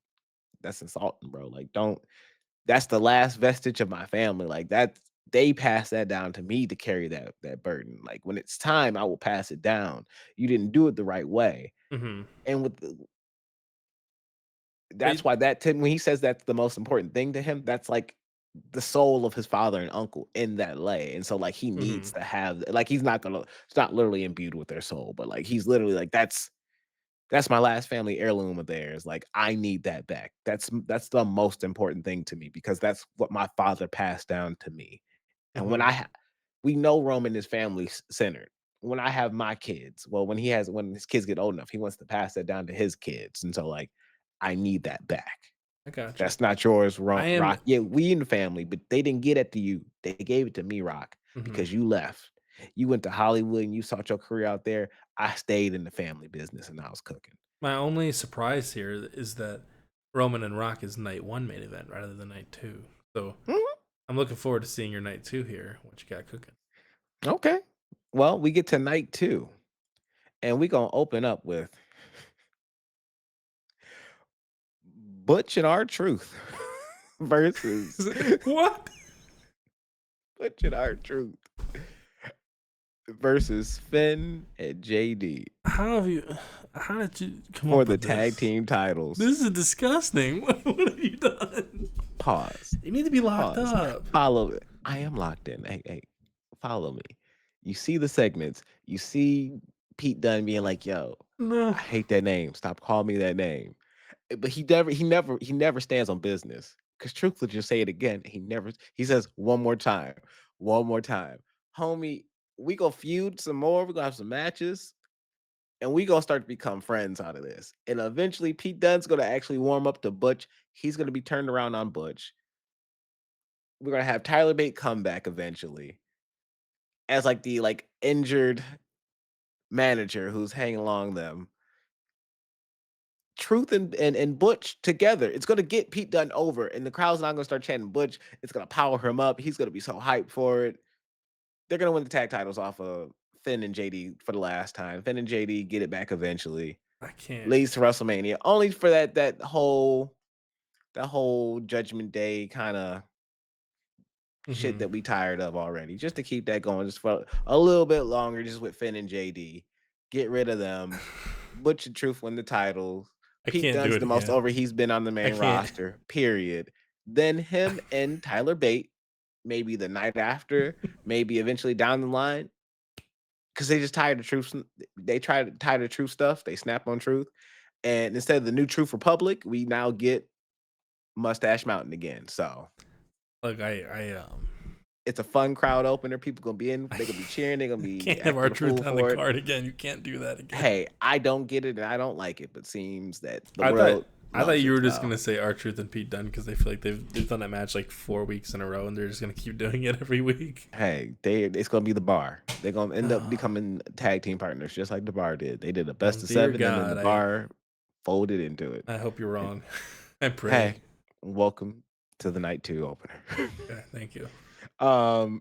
insulting, bro. Like that's the last vestige of my family. Like they pass that down to me to carry that burden. Like when it's time, I will pass it down. You didn't do it the right way. And with that's why when he says that's the most important thing to him, that's like the soul of his father and uncle in that lay. And so like he needs to have, like he's not gonna, it's not literally imbued with their soul, but like he's literally like that's my last family heirloom of theirs. Like I need that back. That's the most important thing to me because that's what my father passed down to me. And when we know Roman is family centered. When I have my kids, well, when his kids get old enough, he wants to pass that down to his kids. And so like, I need that back. I got That's not yours, am- Rock. Yeah, we in the family, but they didn't get it to you. They gave it to me, Rock, because you left. You went to Hollywood and you sought your career out there. I stayed in the family business and I was cooking. My only surprise here is that Roman and Rock is night 1 main event rather than night 2. So I'm looking forward to seeing your night 2 here. What you got cooking? Okay. Well, we get to night 2, and we're gonna open up with Butch and R-Truth versus what? Butch and R-Truth versus Finn and JD. How did you come for up the with tag team titles? This is disgusting. What have you done? Pause. You need to be locked up. Follow it. I am locked in. Hey, follow me. You see the segments. You see Pete Dunne being like, "Yo, No. I hate that name. Stop calling me that name." But he never stands on business. Because Truth will just say it again. He says one more time. One more time. Homie, we gonna feud some more. We're gonna have some matches. And we gonna start to become friends out of this. And eventually Pete Dunne's gonna actually warm up to Butch. He's gonna be turned around on Butch. We're gonna have Tyler Bate come back eventually as like the injured manager who's hanging along them. Truth and Butch together. It's gonna get Pete Dunne over, and the crowd's not gonna start chanting Butch. It's gonna power him up. He's gonna be so hyped for it. They're gonna win the tag titles off of Finn and JD for the last time. Finn and JD get it back eventually. I can't. Leads to WrestleMania. Only for that whole Judgment Day kind of shit that we tired of already. Just to keep that going just for a little bit longer, just with Finn and JD. Get rid of them. Butch and Truth win the titles. Pete Dunne's the most over he's been on the main roster, period. Then him and Tyler Bate, maybe the night after, maybe eventually down the line, because they just tired of Truth. They tired of Truth stuff. They snap on Truth. And instead of the new Truth Republic, we now get Mustache Mountain again. So look, it's a fun crowd opener. People gonna be in. They're gonna be cheering. They're gonna be. Can't have R-Truth on the card again. You can't do that again. Hey, I don't get it and I don't like it, but seems that the world. I thought you were just gonna say R-Truth and Pete Dunne because they feel like they've done that match like 4 weeks in a row and they're just gonna keep doing it every week. Hey, it's gonna be the Bar. They're gonna end up becoming tag team partners just like the Bar did. They did a best of 7 and then the Bar folded into it. I hope you're wrong. I pray. Hey, welcome to the night 2 opener. Okay, thank you.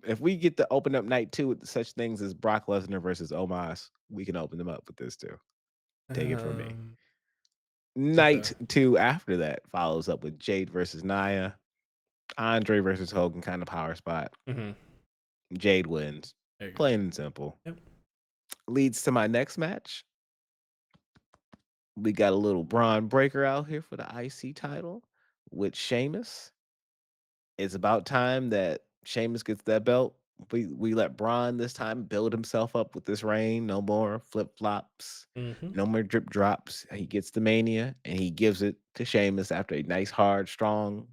If we get to open up night 2 with such things as Brock Lesnar versus Omos, we can open them up with this too. Take it from me. Night 2 after that follows up with Jade versus Nia, Andre versus Hogan, kind of power spot. Jade wins, plain and simple. Yep. Leads to my next match. We got a little Braun Breaker out here for the IC title with Sheamus. It's about time that Sheamus gets that belt. We let Braun this time build himself up with this reign. No more flip-flops. No more drip drops. He gets the Mania, and he gives it to Sheamus after a nice, hard, strong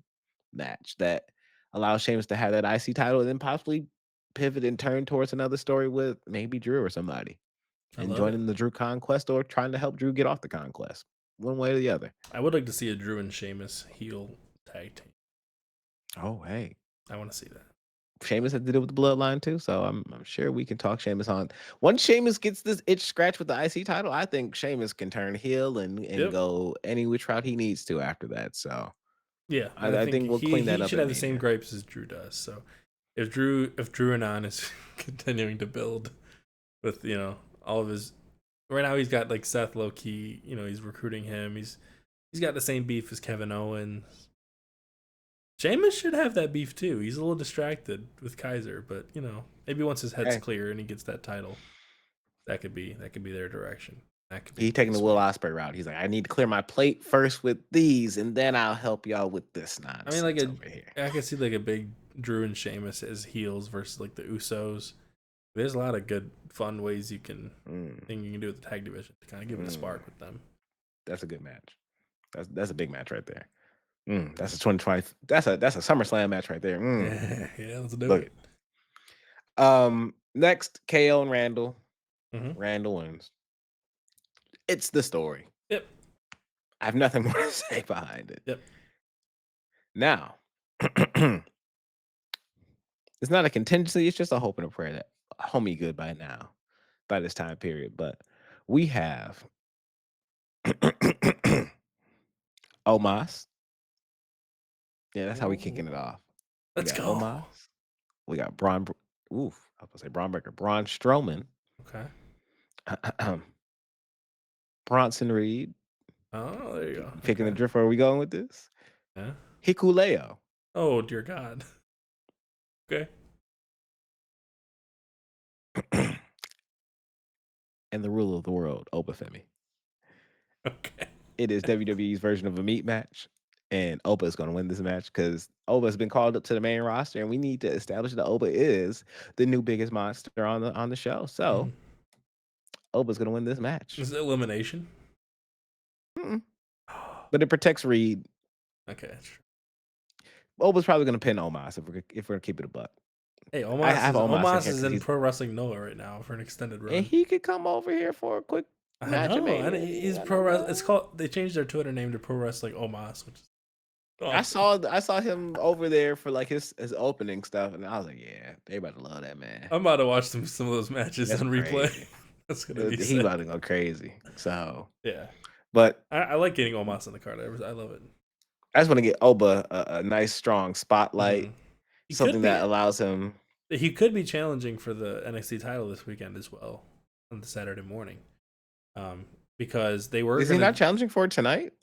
match that allows Sheamus to have that IC title and then possibly pivot and turn towards another story with maybe Drew or somebody. And joining the Drew Conquest or trying to help Drew get off the Conquest. One way or the other. I would like to see a Drew and Sheamus heel tag team. Oh, hey. I want to see that. Sheamus had to do with the bloodline too, so I'm sure we can talk Sheamus on. Once Sheamus gets this itch scratched with the IC title, I think Sheamus can turn heel and go any which route he needs to after that. So yeah, I think we'll clean that up. He should have the same gripes as Drew does. So if Drew and On is continuing to build with all of his right now, he's got like Seth low key. He's recruiting him. He's got the same beef as Kevin Owens. Sheamus should have that beef too. He's a little distracted with Kaiser, but maybe once his head's clear and he gets that title, that could be their direction. That could be he's taking the Will Ospreay route. He's like, I need to clear my plate first with these, and then I'll help y'all with this nonsense. I mean, I could see like a big Drew and Sheamus as heels versus like the Usos. There's a lot of good, fun ways you can do with the tag division to kind of give it a spark with them. That's a good match. That's a big match right there. That's a 2020. That's a SummerSlam match right there. Yeah, let's do it. Next, KO and Randall. Randall wins. It's the story. Yep. I have nothing more to say behind it. Yep. Now, it's not a contingency. It's just a hope and a prayer that homie good by now, by this time period. But we have Omos. Yeah, that's how we kicking it off. Let's go. Omos. We got Braun. I was gonna say Braun Breaker. Braun Strowman. Okay. Bronson Reed. Oh, there you go. Picking the drift. Where are we going with this? Yeah. Hikuleo. Oh dear God. Okay. And the ruler of the world, Obafemi. Okay. It is WWE's version of a meat match. And Oba is going to win this match because Oba has been called up to the main roster, and we need to establish that Oba is the new biggest monster on the show. So Oba's going to win this match. Is it elimination? But it protects Reed. Okay, that's true. Oba's probably gonna pin Omos if we're gonna keep it a buck. Hey, I have Omos in Omos here is because in he's Pro Wrestling Noah right now for an extended and run. he could come over here for a quick I match of know. Mania. He ain't He's got Pro no Wrestling. It's love. called. They changed their Twitter name to Pro Wrestling Omos, which is awesome. I saw him over there for like his opening stuff, and I was like, yeah, they about to love that man. I'm about to watch some of those matches That's on replay. crazy. That's gonna be He about sick. to go crazy. So, Yeah, but I like getting Omos in the card. I love it. I just want to get Oba a nice strong spotlight, Mhm. He could something that be allows him. challenging for the NXT title this weekend as well on the Saturday morning. Because they were Is he not gonna challenging for it tonight?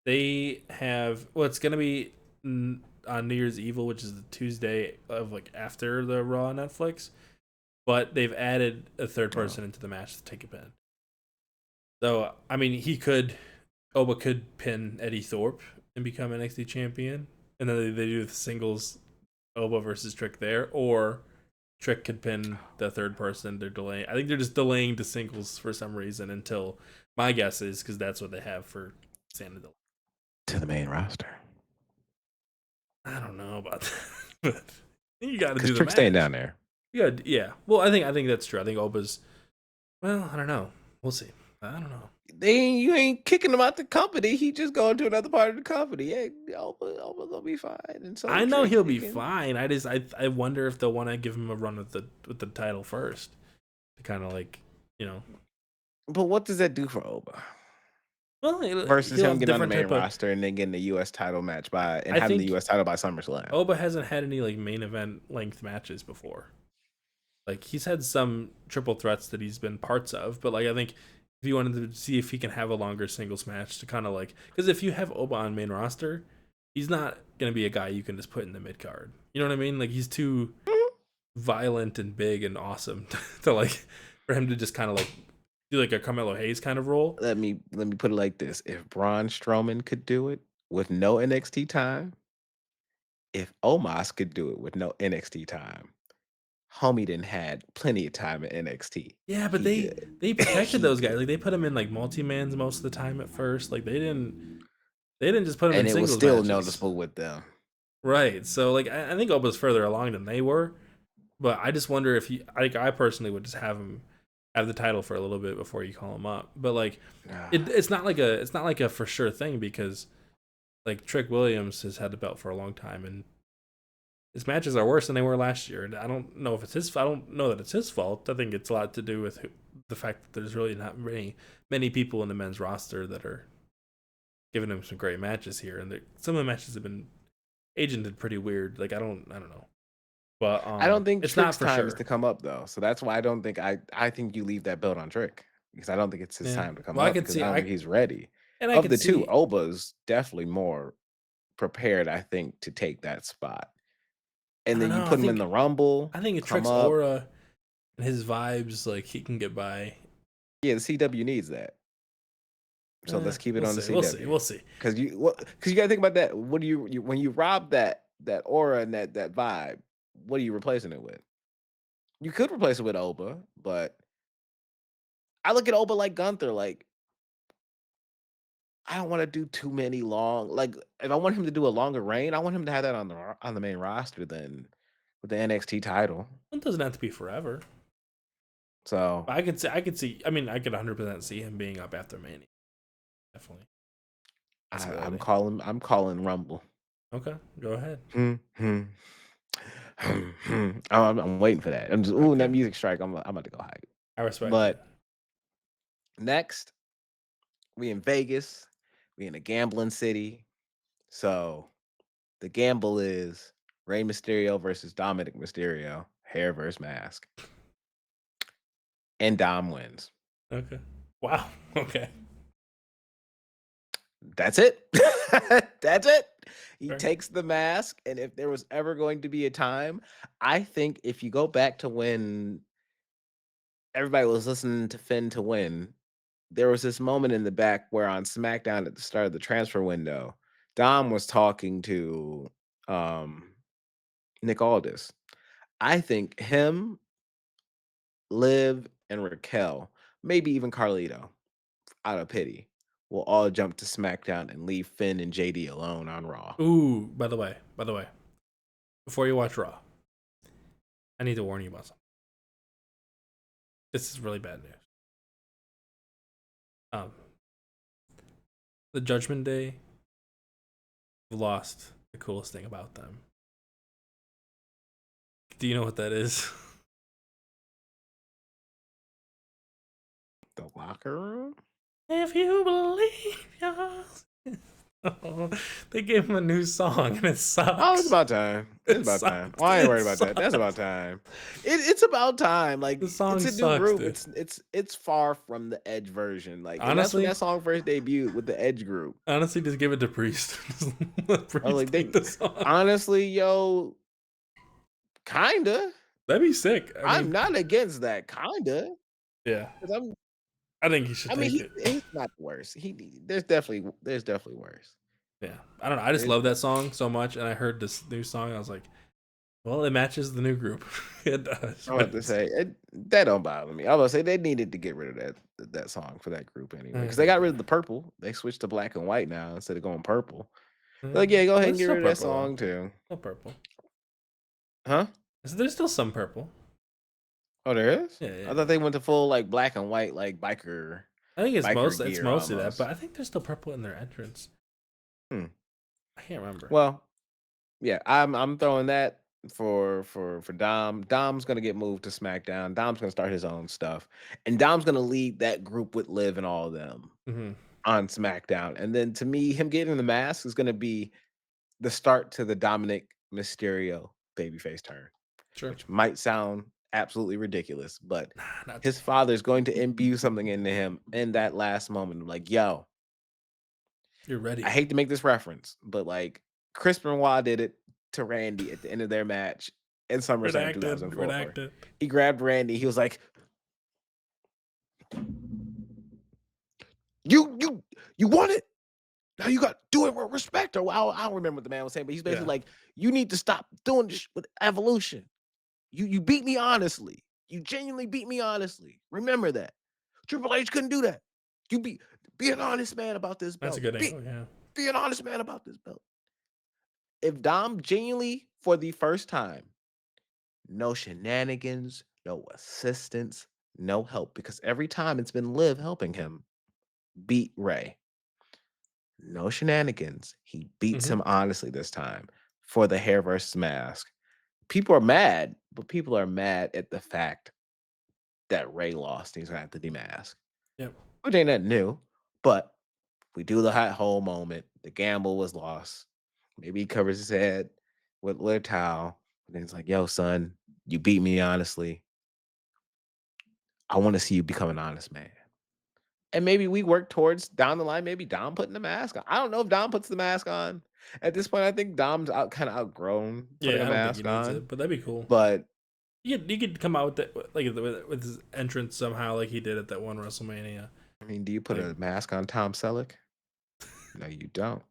they have it's gonna be on New Year's Evil, which is the Tuesday of like after the Raw on Netflix. But they've added a third person into the match to take a pin. So I mean, Oba could pin Eddie Thorpe and become NXT champion, and then they do the singles Oba versus Trick there, or Trick could pin the third person. They're delaying. I think they're just delaying the singles for some reason until my guess is because that's what they have for Santa. To the main roster. I don't know about that, but you got to do the Trick's match. staying down there. Yeah. Well, I think that's true. I think Oba's. Well, I don't know. We'll see. I don't know. You ain't kicking him out the company. He just going to another part of the company. Yeah, Oba gonna be fine. And so I know Trick, he'll be fine. I wonder if they'll want to give him a run with the title first, to kind of like But what does that do for Oba? Well, Versus he'll him have getting on the different main type of. roster and then getting the U.S. title match and I having the think U.S. title by SummerSlam. Oba hasn't had any like main event length matches before. Like he's had some triple threats that he's been parts of, but like I think if you wanted to see if he can have a longer singles match to kind of like, because if you have Oba on main roster, he's not gonna be a guy you can just put in the mid card. You know what I mean? Like he's too violent and big and awesome to like for him to just kind of like do like a Carmelo Hayes kind of role. Let me put it like this: if Braun Strowman could do it with no NXT time, if Omos could do it with no NXT time, homie didn't had plenty of time at NXT. Yeah, but He did. they protected He those guys. did. Like they put him in like multi-mans most of the time at first. Like they didn't just put him in And it was singles still matches. noticeable with them. Right. So like I think Oba's further along than they were, but I just wonder if I personally would just have him have the title for a little bit before you call him up. But like it's not like a for sure thing because like Trick Williams has had the belt for a long time and his matches are worse than they were last year. And I don't know if it's his. I don't know that it's his fault. I think it's a lot to do with the fact that there's really not many people in the men's roster that are giving him some great matches here, and some of the matches have been agented pretty weird. Like I don't know, but I don't think it's Trick's not for time sure. is to come up though. So that's why I don't think I think you leave that belt on Trick because I don't think it's his Yeah. time to come Well, I up could because see I don't think he's ready. and I Of could the two, see. Oba's definitely more prepared, I think, to take that spot. I And don't then you know. put him in the Rumble, I think come Trick's up. aura and his vibes, like he can get by. Yeah, the CW needs that. So let's keep it We'll on the see. We'll see. CW. We'll see. Because you gotta think about that. What do you when you rob that aura and that vibe, what are you replacing it with? You could replace it with Oba, but I look at Oba like Gunther. Like I don't want to do too many long. Like if I want him to do a longer reign, I want him to have that on the main roster than with the NXT title. It doesn't have to be forever. So But I could see. I mean, I could 100% see him being up after Mania. Definitely. I'm Possibility. calling Rumble. Okay, go ahead. I'm waiting for that. That Okay. music strike. I'm about to go hype. I respect But that. next, we in Vegas. We in a gambling city. So the gamble is Rey Mysterio versus Dominic Mysterio, hair versus mask, and Dom wins. Okay. Wow. Okay. That's it. That's it. He Fair. takes the mask, and if there was ever going to be a time, I think if you go back to when everybody was listening to Finn to win, there was this moment in the back where on SmackDown at the start of the transfer window, Dom was talking to Nick Aldis. I think him, Liv, and Raquel, maybe even Carlito, out of pity, will all jump to SmackDown and leave Finn and JD alone on Raw. Ooh. By the way, before you watch Raw, I need to warn you about something. This is really bad news. The Judgment Day lost the coolest thing about them. Do you know what that is? The locker room? If you believe yours. Oh, they gave him a new song and it sucks. Oh, it's about time. It's about time. Sucks. Oh, I ain't worried about that. That's about time. It's about time. Like The song it's a sucks, new group. dude. It's far from the Edge version. Like, and that's when Honestly, that song first debuted with the Edge group. just give it to Priest. Just let I was like, Priest take the song. honestly, yo, kinda. That'd be sick. I'm not against that, kinda. Yeah. 'Cause I think he should take it. he's not the worst. There's definitely worse. Yeah. I don't know. I just love that song so much, and I heard this new song. I was like, well, it matches the new group. It does. I was about to say that don't bother me. I was about to say they needed to get rid of that song for that group anyway, because they got rid of the purple. They switched to black and white now instead of going purple. Like, yeah, go ahead and get rid of that song too. Still purple. Huh? There's still some purple. Oh, there is? Yeah. I thought they went to full like black and white, like biker. I think it's mostly almost. that, but I think there's still purple in their entrance. I can't remember. Well, yeah, I'm throwing that for Dom. Dom's gonna get moved to SmackDown. Dom's gonna start his own stuff, and Dom's gonna lead that group with Liv and all of them on SmackDown. And then to me, him getting the mask is gonna be the start to the Dominic Mysterio babyface turn. Sure. Which might sound absolutely ridiculous, but his father's going to imbue something into him in that last moment. Like, yo, you're ready. I hate to make this reference, but like Chris Benoit did it to Randy at the end of their match in SummerSlam 2004. He grabbed Randy. He was like, "You want it? Now you got to do it with respect." Or I don't remember what the man was saying, but he's basically like, "You need to stop doing this with Evolution. You beat me honestly. You genuinely beat me honestly. Remember that. Triple H couldn't do that. You be an honest man about this belt. That's a good angle, yeah. Be an honest man about this belt." If Dom genuinely, for the first time, no shenanigans, no assistance, no help, because every time it's been Liv helping him beat Ray. No shenanigans. He beats him honestly this time for the hair versus mask. People are mad, but people are mad at the fact that Ray lost. He's gonna have to demask. Yep. Which ain't nothing new, but we do the hot hole moment. The gamble was lost. Maybe he covers his head with a towel. And then he's like, "Yo, son, you beat me honestly. I want to see you become an honest man." And maybe we work towards down the line, maybe Dom putting the mask on. I don't know if Dom puts the mask on. At this point, I think Dom's kind of outgrown putting a mask on. But that'd be cool. But you could come out with that, like with his entrance somehow, like he did at that one WrestleMania. I mean, do you put a mask on Tom Selleck? No, you don't.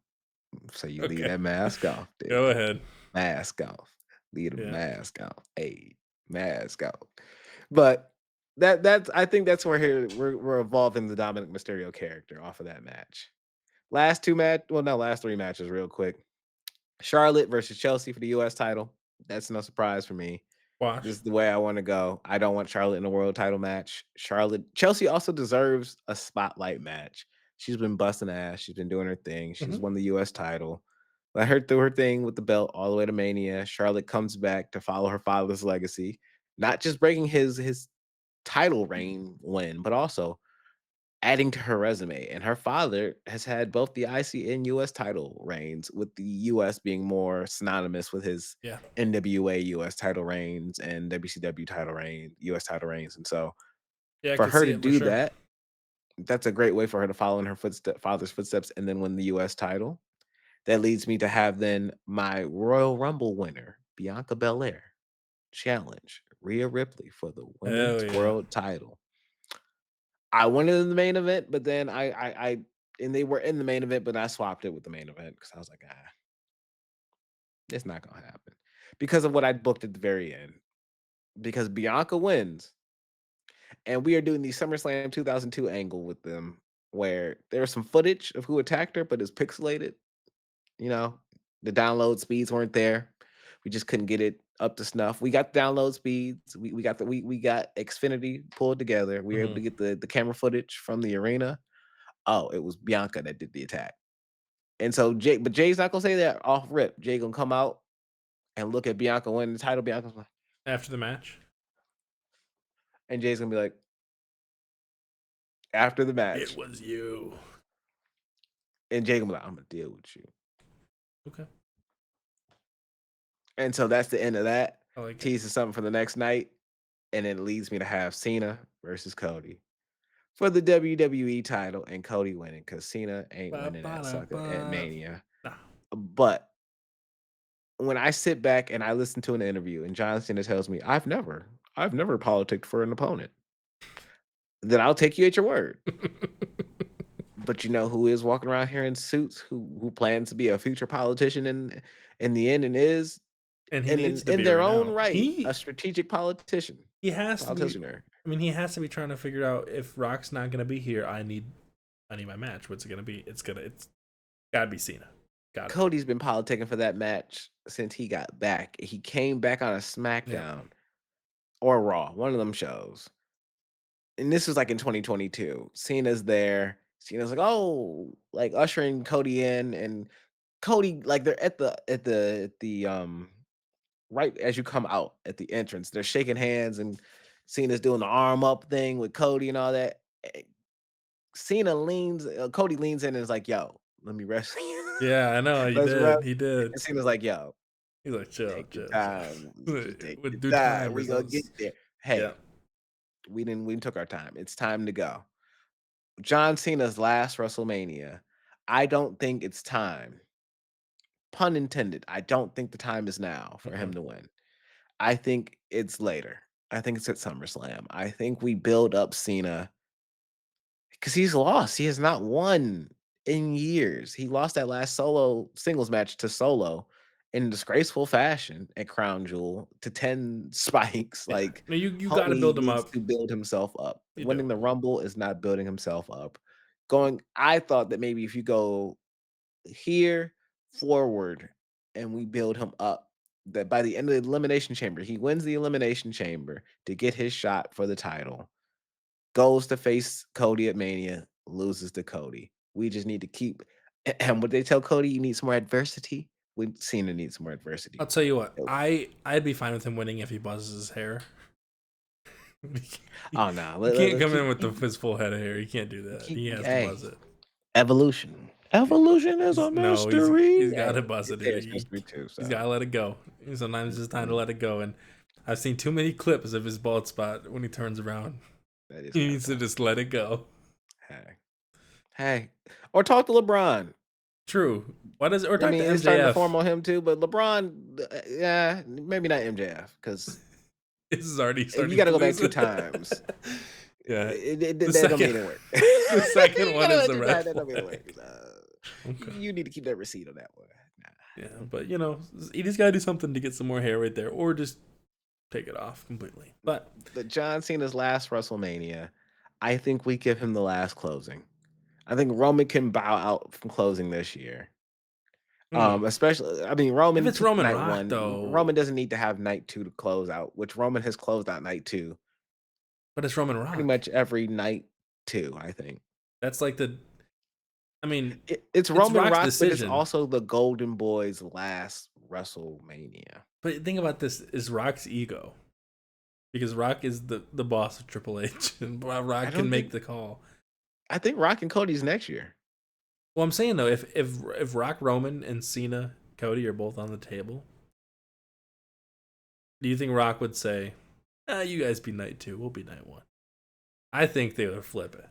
So you leave that mask off. Dude. Go ahead. Mask off. Leave the mask off. Hey, mask off. But that's I think that's where we're evolving the Dominic Mysterio character off of that match. Last three matches real quick. Charlotte versus Chelsea for the US title. That's no surprise for me. Watch. This is the way I want to go. I don't want Charlotte in a world title match. Chelsea also deserves a spotlight match. She's been busting ass. She's been doing her thing. She's won the US title. Let her do her thing with the belt all the way to Mania. Charlotte comes back to follow her father's legacy, not just breaking his title reign win, but also adding to her resume. And her father has had both the IC and US title reigns, with the US being more synonymous with his NWA US title reigns and WCW title reign, US title reigns. And so for her to do that, that's a great way for her to follow in her father's footsteps and then win the US title. That leads me to have then my Royal Rumble winner, Bianca Belair, challenge Rhea Ripley for the women's world title. I wanted in the main event, but then and they were in the main event, but I swapped it with the main event because I was like, it's not gonna happen because of what I booked at the very end. Because Bianca wins, and we are doing the SummerSlam 2002 angle with them, where there's some footage of who attacked her, but it's pixelated. You know, the download speeds weren't there. We just couldn't get it up to snuff. We got download speeds. We got Xfinity pulled together. We were able Hmm. to get the camera footage from the arena. Oh, it was Bianca that did the attack. And so Jay's not gonna say that off rip. Jay gonna come out and look at Bianca winning the title. Bianca's like, After the match, and Jay's gonna be like, after the it match, was you. and Jay gonna be like, I'm gonna deal with you. Okay, And so that's the end of that. I like it. Teases something for the next night, and it leads me to have Cena versus Cody for the WWE title, and Cody winning because Cena ain't winning that sucker at Ba-ba-da-ba. Mania. Nah. But when I sit back and I listen to an interview, and John Cena tells me, I've never politicked for an opponent, then I'll take you at your word. But you know who is walking around here in suits, who plans to be a future politician in the end, and is And he and needs to in be their right own now. right a strategic politician. He has to be. Politicianer. I mean, he has to be trying to figure out if Rock's not gonna be here. I need my match. What's it gonna be? It's gotta be Cena. Got it. Cody's been politicking for that match since he got back. He came back on a SmackDown or Raw, one of them shows. And this was like in 2022. Cena's there. Cena's like, oh, like ushering Cody in, and Cody, like they're at the right as you come out at the entrance, they're shaking hands, and Cena's doing the arm up thing with Cody and all that. Cody leans in and is like, yo, let me wrestle you. Yeah, I know. He Let's wrestle. did. He did. And Cena's like, yo, He's like, chill, take your chill, time. chill. Just take With your due time. time, We gonna get there. yeah. Hey, we took our time. It's time to go. John Cena's last WrestleMania. I don't think it's time. Pun intended. I don't think the time is now for him to win. I think it's later. I think it's at SummerSlam. I think we build up Cena because he's lost. He has not won in years. He lost that last solo singles match to Solo in disgraceful fashion at Crown Jewel to 10 spikes. Yeah. Like, No, you got to Cody build him needs up. to build himself up. You Winning do. the Rumble is not building himself up. I thought that maybe if you go here forward and we build him up, that by the end of the Elimination Chamber, he wins the Elimination Chamber to get his shot for the title, goes to face Cody at Mania, loses to Cody. We just need to keep. And what they tell Cody, you need some more adversity. Cena needs some more adversity. I'll tell you what. I'd be fine with him winning if he buzzes his hair. Oh no! He can't come in with his full head of hair. He can't do that. He has to buzz it. Evolution. Evolution is a mystery. He's got to buzz it. Mystery too, so. He's got to let it go. Sometimes it's time to let it go. And I've seen too many clips of his bald spot when he turns around. He needs to just let it go. Hey, or talk to LeBron. True. Why does or talk to MJF? It's starting to form on him too, but LeBron, yeah, maybe not MJF because this is already starting. You got to go back 2 times. Yeah, that don't mean it work. The second one is the red. That don't mean it work. Okay. You need to keep that receipt on that one. Nah. Yeah, but he just got to do something to get some more hair right there, or just take it off completely. But John Cena's last WrestleMania, I think we give him the last closing. I think Roman can bow out from closing this year. Especially, Roman. If it's Roman night Rock, 1, though, Roman doesn't need to have night 2 to close out, which Roman has closed out night 2. But it's Roman Rock. Pretty much every night 2, I think. That's like it's Roman Rock's Rock, decision. But it's also the Golden Boy's last WrestleMania. But think about this: is Rock's ego, because Rock is the boss of Triple H, and Rock can make the call. I think Rock and Cody's next year. Well, I'm saying though, if Rock, Roman, and Cena, Cody are both on the table, do you think Rock would say, "You guys be night 2, we'll be night 1"? I think they would flip it.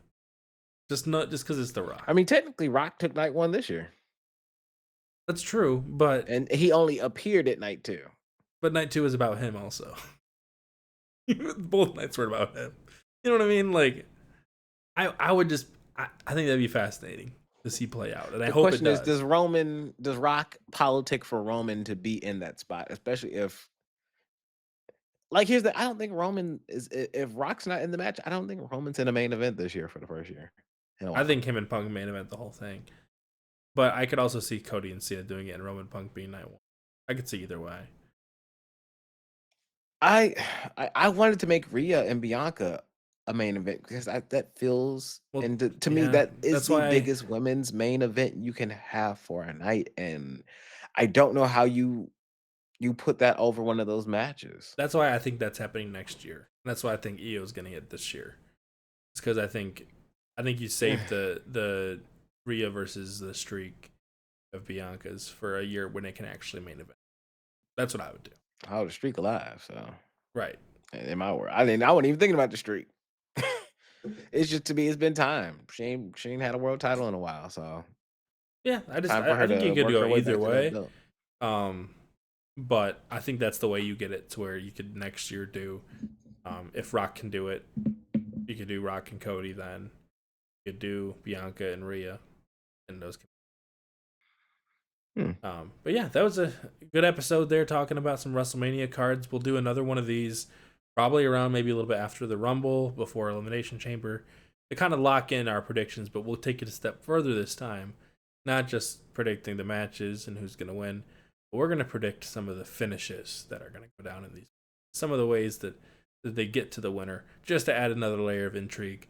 Just because it's The Rock. Technically, Rock took night 1 this year. That's true, and he only appeared at night 2. But night 2 is about him also. Both nights were about him. You know what I mean? Like, I would just, I think that'd be fascinating to see play out, and I hope it does. Does Rock politic for Roman to be in that spot, especially if? Like, I don't think Roman is. If Rock's not in the match, I don't think Roman's in a main event this year for the first year. I think him and Punk main event the whole thing. But I could also see Cody and Cena doing it and Roman Punk being night 1. I could see either way. I I wanted to make Rhea and Bianca a main event because that feels Well, and to me yeah, that is that's the why biggest women's main event you can have for a night, and I don't know how you put that over one of those matches. I think that's happening next year. That's why I think Io's gonna hit this year. It's because I think you saved the Rhea versus the streak of Bianca's for a year when it can actually main event. That's what I would do. Oh, the streak alive, so Right. in my world, I wasn't even thinking about the streak. It's just to me, it's been time. She ain't had a world title in a while, so Yeah, time for I her think you to could work go her way either back to that way. belt. Um, but I think that's the way you get it to where you could next year do. If Rock can do it, you could do Rock and Cody. Then you could do Bianca and Rhea, and those. Hmm. But yeah, that was a good episode there talking about some WrestleMania cards. We'll do another one of these probably around maybe a little bit after the Rumble, before Elimination Chamber, to kind of lock in our predictions. But we'll take it a step further this time, not just predicting the matches and who's going to win, but we're going to predict some of the finishes that are going to go down in these, some of the ways that they get to the winner, just to add another layer of intrigue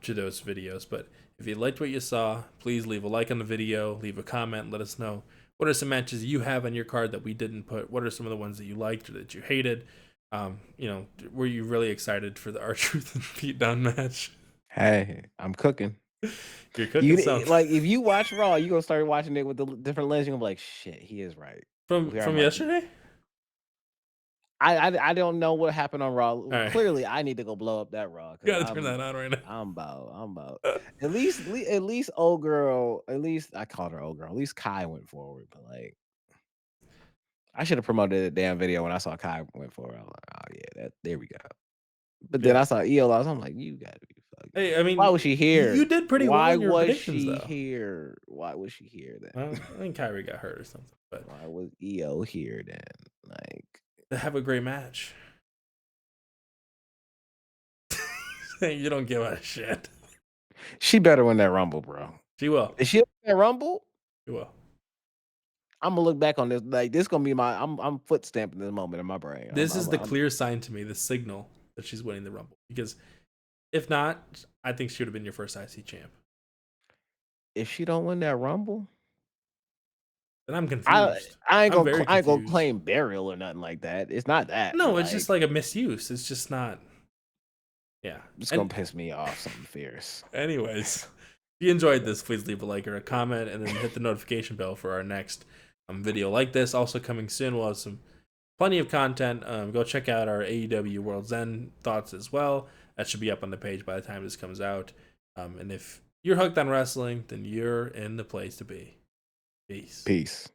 to those videos. But if you liked what you saw, please leave a like on the video, leave a comment, let us know what are some matches you have on your card that we didn't put. What are some of the ones that you liked or that you hated? Were you really excited for the R-Truth and beatdown match? Hey, I'm cooking. You're cooking You something. like if you watch Raw, you gonna start watching it with the different lens. You're gonna be like, shit, he is right. We are From marching. yesterday? I don't know what happened on Raw. All right, Clearly, I need to go blow up that Raw because gotta turn that on right now. I'm about at least old girl. At least I called her old girl. At least Kai went forward, but like I should have promoted the damn video when I saw Kai went forward. I was like, oh yeah, that there we go. But then Yeah. I saw Iyo lost. I'm like, you gotta be fucking. Hey, I Why mean, was she you here? did pretty well Why in your was predictions, she though. here? Why was she here then? Well, I think Kyrie got hurt or something, but Why was Iyo here then? Like, they have a great match. You don't give a shit. she better win that Rumble, bro. She will. If she win that Rumble, She will. I'm gonna look back on this. Like, this gonna be I'm foot stamping this moment in my brain. This is the clear sign to me, the signal that she's winning the Rumble. Because if not, I think she would have been your first IC champ. If she don't win that Rumble, And I'm I confused. I ain't I'm gonna very I ain't gonna confused. claim burial or nothing like that. It's not that, but No, it's just like like a misuse. It's just not. Yeah. it's And gonna piss me off something fierce. anyways, if you enjoyed this, please leave a like or a comment, and then hit the notification bell for our next video like this. Also coming soon, we'll have plenty of content. Go check out our AEW World's End thoughts as well. That should be up on the page by the time this comes out. And if you're hooked on wrestling, then you're in the place to be. Peace. Peace.